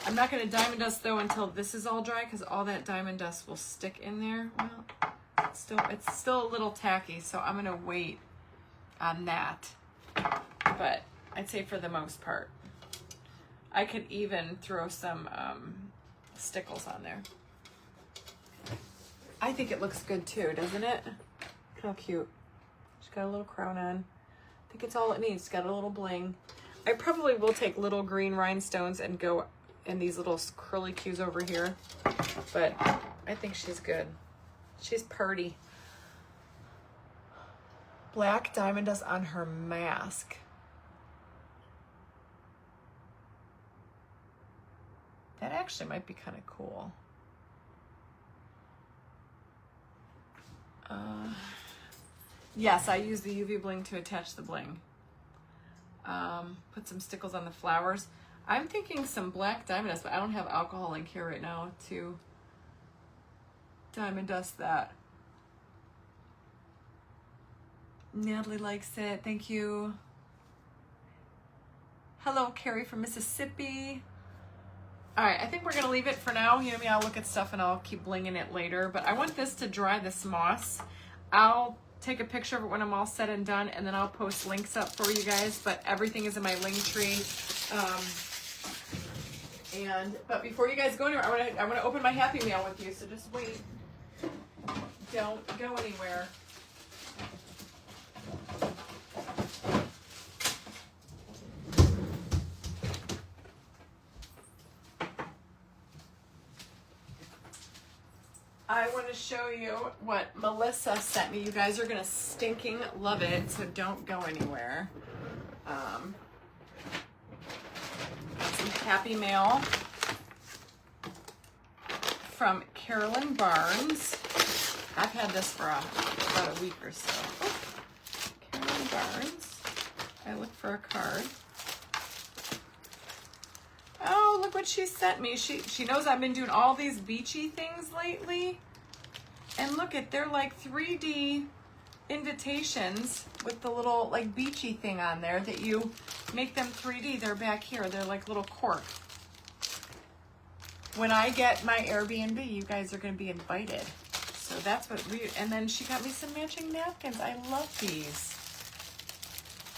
I'm not going to diamond dust though until this is all dry, because all that diamond dust will stick in there. Well, it's still a little tacky, so I'm going to wait on that. But I'd say for the most part, I could even throw some stickles on there. I think it looks good too, doesn't it? Look how cute. She's got a little crown on. I think it's all it needs. It's got a little bling. I probably will take little green rhinestones and go in these little curly cues over here, but I think she's good. She's purty. Black diamond dust on her mask. That actually might be kind of cool. Yes, I use the UV bling to attach the bling. Put some stickles on the flowers. I'm thinking some black diamond dust, but I don't have alcohol in here right now to diamond dust that. Natalie likes it. Thank you. Hello, Carrie from Mississippi. All right, I think we're going to leave it for now. You know me, I'll look at stuff and I'll keep blinging it later. But I want this to dry, this moss. I'll take a picture of it when I'm all said and done, and then I'll post links up for you guys. But everything is in my link tree. But before you guys go anywhere, I want to open my Happy Meal with you. So just wait. Don't go anywhere. I want to show you what Melissa sent me. You guys are going to stinking love it, so don't go anywhere. Some Happy Mail from Carolyn Barnes. I've had this for about a week or so. Oh, Carolyn Barnes. I look for a card. Oh, look what she sent me. She knows I've been doing all these beachy things lately. And look at, they're like 3D invitations with the little like beachy thing on there that you make them 3D. They're back here. They're like little cork. When I get my Airbnb, you guys are going to be invited. So that's what and then she got me some matching napkins. I love these.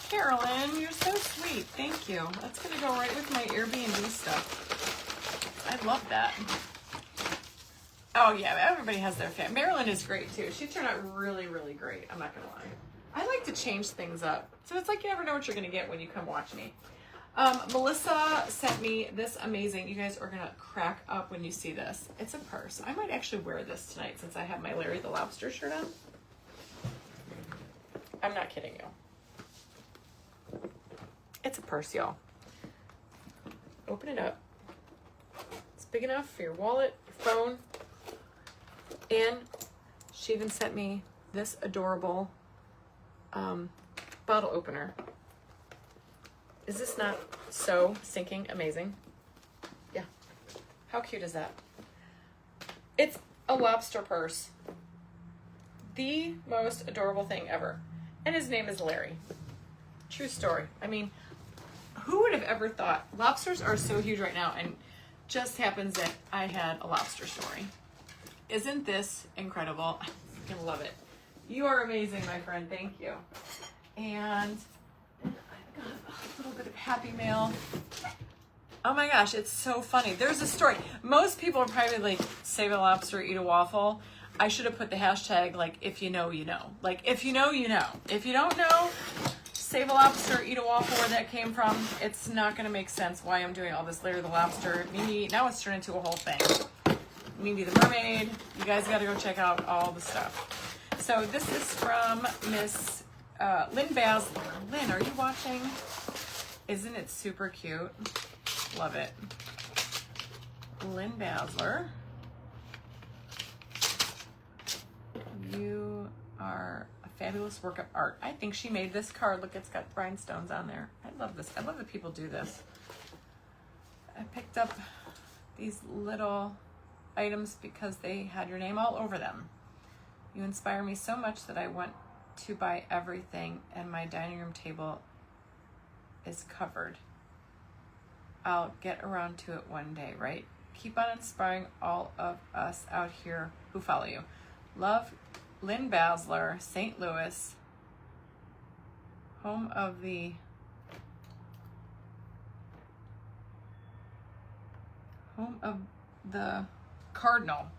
Carolyn, you're so sweet. Thank you. That's going to go right with my Airbnb stuff. I love that. Oh, yeah. Everybody has their fan. Marilyn is great, too. She turned out really, really great. I'm not going to lie. I like to change things up. So it's like you never know what you're going to get when you come watch me. Melissa sent me this amazing. You guys are going to crack up when you see this. It's a purse. I might actually wear this tonight since I have my Larry the Lobster shirt on. I'm not kidding you. It's a purse, y'all. Open it up. It's big enough for your wallet, your phone. And she even sent me this adorable bottle opener. Is this not so stinking amazing? Yeah. How cute is that? It's a lobster purse. The most adorable thing ever. And his name is Larry. True story. I mean, who would have ever thought? Lobsters are so huge right now, and just happens that I had a lobster story. Isn't this incredible? I freaking love it. You are amazing, my friend. Thank you. And I've got a little bit of happy mail. Oh my gosh, it's so funny. There's a story. Most people are probably like, save a lobster, eat a waffle. I should have put the hashtag, like, if you know, you know. Like, if you know, you know. If you don't know, save a lobster, eat a waffle, where that came from. It's not going to make sense why I'm doing all this Larry the Lobster. Mimi, now it's turned into a whole thing. Mimi the Mermaid. You guys got to go check out all the stuff. So this is from Miss Lynn Basler. Lynn, are you watching? Isn't it super cute? Love it. Lynn Basler. You are a fabulous work of art. I think she made this card. Look, it's got rhinestones on there. I love this. I love that people do this. I picked up these little items because they had your name all over them. You inspire me so much that I want to buy everything, and my dining room table is covered. I'll get around to it one day, right? Keep on inspiring all of us out here who follow you. Love, Lynn Basler, St. Louis, home of the Cardinal.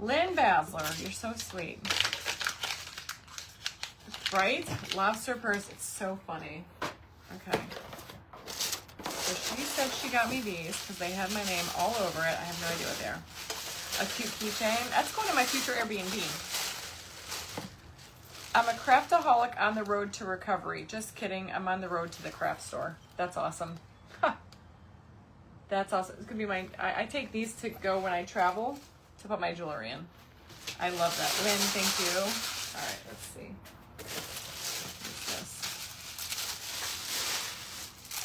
Lynn Basler, you're so sweet. Right? Lobster purse, it's so funny. Okay. So she said she got me these because they have my name all over it. I have no idea what they are. A cute keychain. That's going to my future Airbnb. I'm a craftaholic on the road to recovery. Just kidding. I'm on the road to the craft store. That's awesome. Huh. That's awesome. It's going to be my... I take these to go when I travel to put my jewelry in. I love that. Lynn, thank you. All right, let's see. What's this?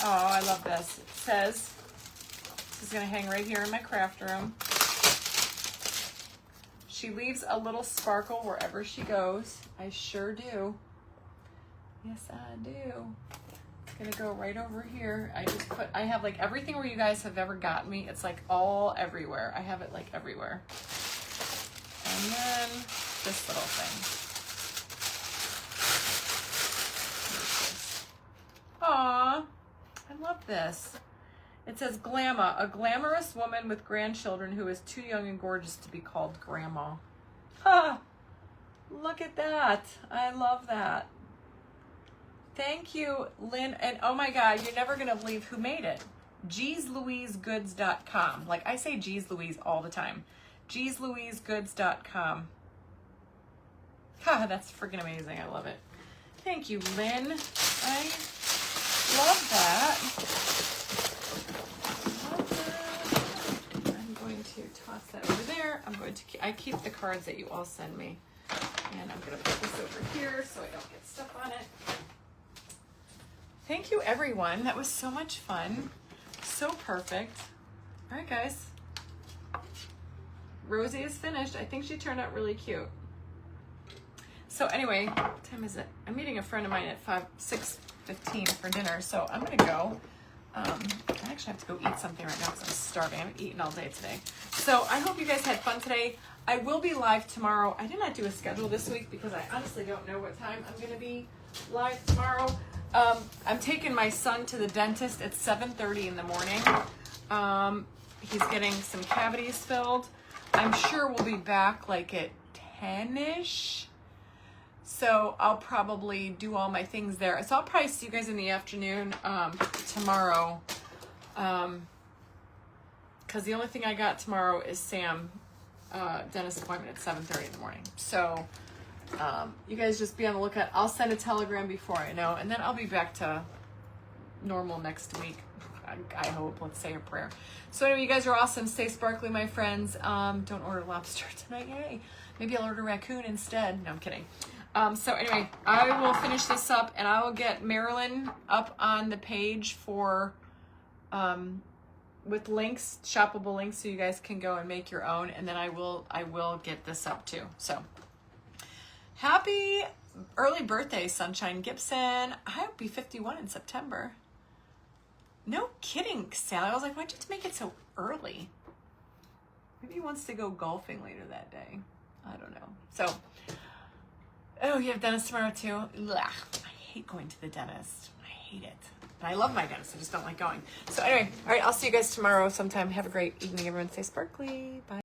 Oh, I love this. It says, this is going to hang right here in my craft room. She leaves a little sparkle wherever she goes. I sure do. Yes, I do. It's going to go right over here. I have like everything where you guys have ever gotten me. It's like all everywhere. I have it like everywhere. And then this little thing. Aww, I love this. It says Glamma, a glamorous woman with grandchildren who is too young and gorgeous to be called grandma. Ha! Look at that. I love that. Thank you, Lynn. And oh my God, you're never going to believe who made it. GeezLouiseGoods.com. Like I say Geez Louise all the time. GeezLouiseGoods.com. Ha, that's freaking amazing. I love it. Thank you, Lynn. I love that. I'm going to toss that over there. I keep the cards that you all send me. And I'm going to put this over here so I don't get stuff on it. Thank you, everyone. That was so much fun. So perfect. All right, guys. Rosie is finished. I think she turned out really cute. So anyway, what time is it? I'm meeting a friend of mine at 6:15 for dinner, so I'm going to go. I actually have to go eat something right now because I'm starving. I haven't eaten all day today. So I hope you guys had fun today. I will be live tomorrow. I did not do a schedule this week because I honestly don't know what time I'm going to be live tomorrow. I'm taking my son to the dentist at 7:30 in the morning. He's getting some cavities filled. I'm sure we'll be back like at 10-ish. So I'll probably do all my things there. So I'll probably see you guys in the afternoon tomorrow. Because the only thing I got tomorrow is Sam dentist appointment at 7:30 in the morning. So You guys just be on the lookout. I'll send a telegram before I know, and then I'll be back to normal next week. I hope. Let's say a prayer. So anyway, you guys are awesome. Stay sparkly, my friends. Don't order lobster tonight. Yay. Maybe I'll order raccoon instead. No, I'm kidding. So anyway, I will finish this up, and I will get Marilyn up on the page for with links, shoppable links, so you guys can go and make your own. And then I will get this up too. So happy early birthday, Sunshine Gibson. I'll be 51 in September. No kidding, Sally. I was like, why'd you make it so early? Maybe he wants to go golfing later that day. I don't know. So, oh, you have dentist tomorrow too? Ugh, I hate going to the dentist. I hate it. But I love my dentist. I just don't like going. So anyway, all right, I'll see you guys tomorrow sometime. Have a great evening, everyone. Stay sparkly. Bye.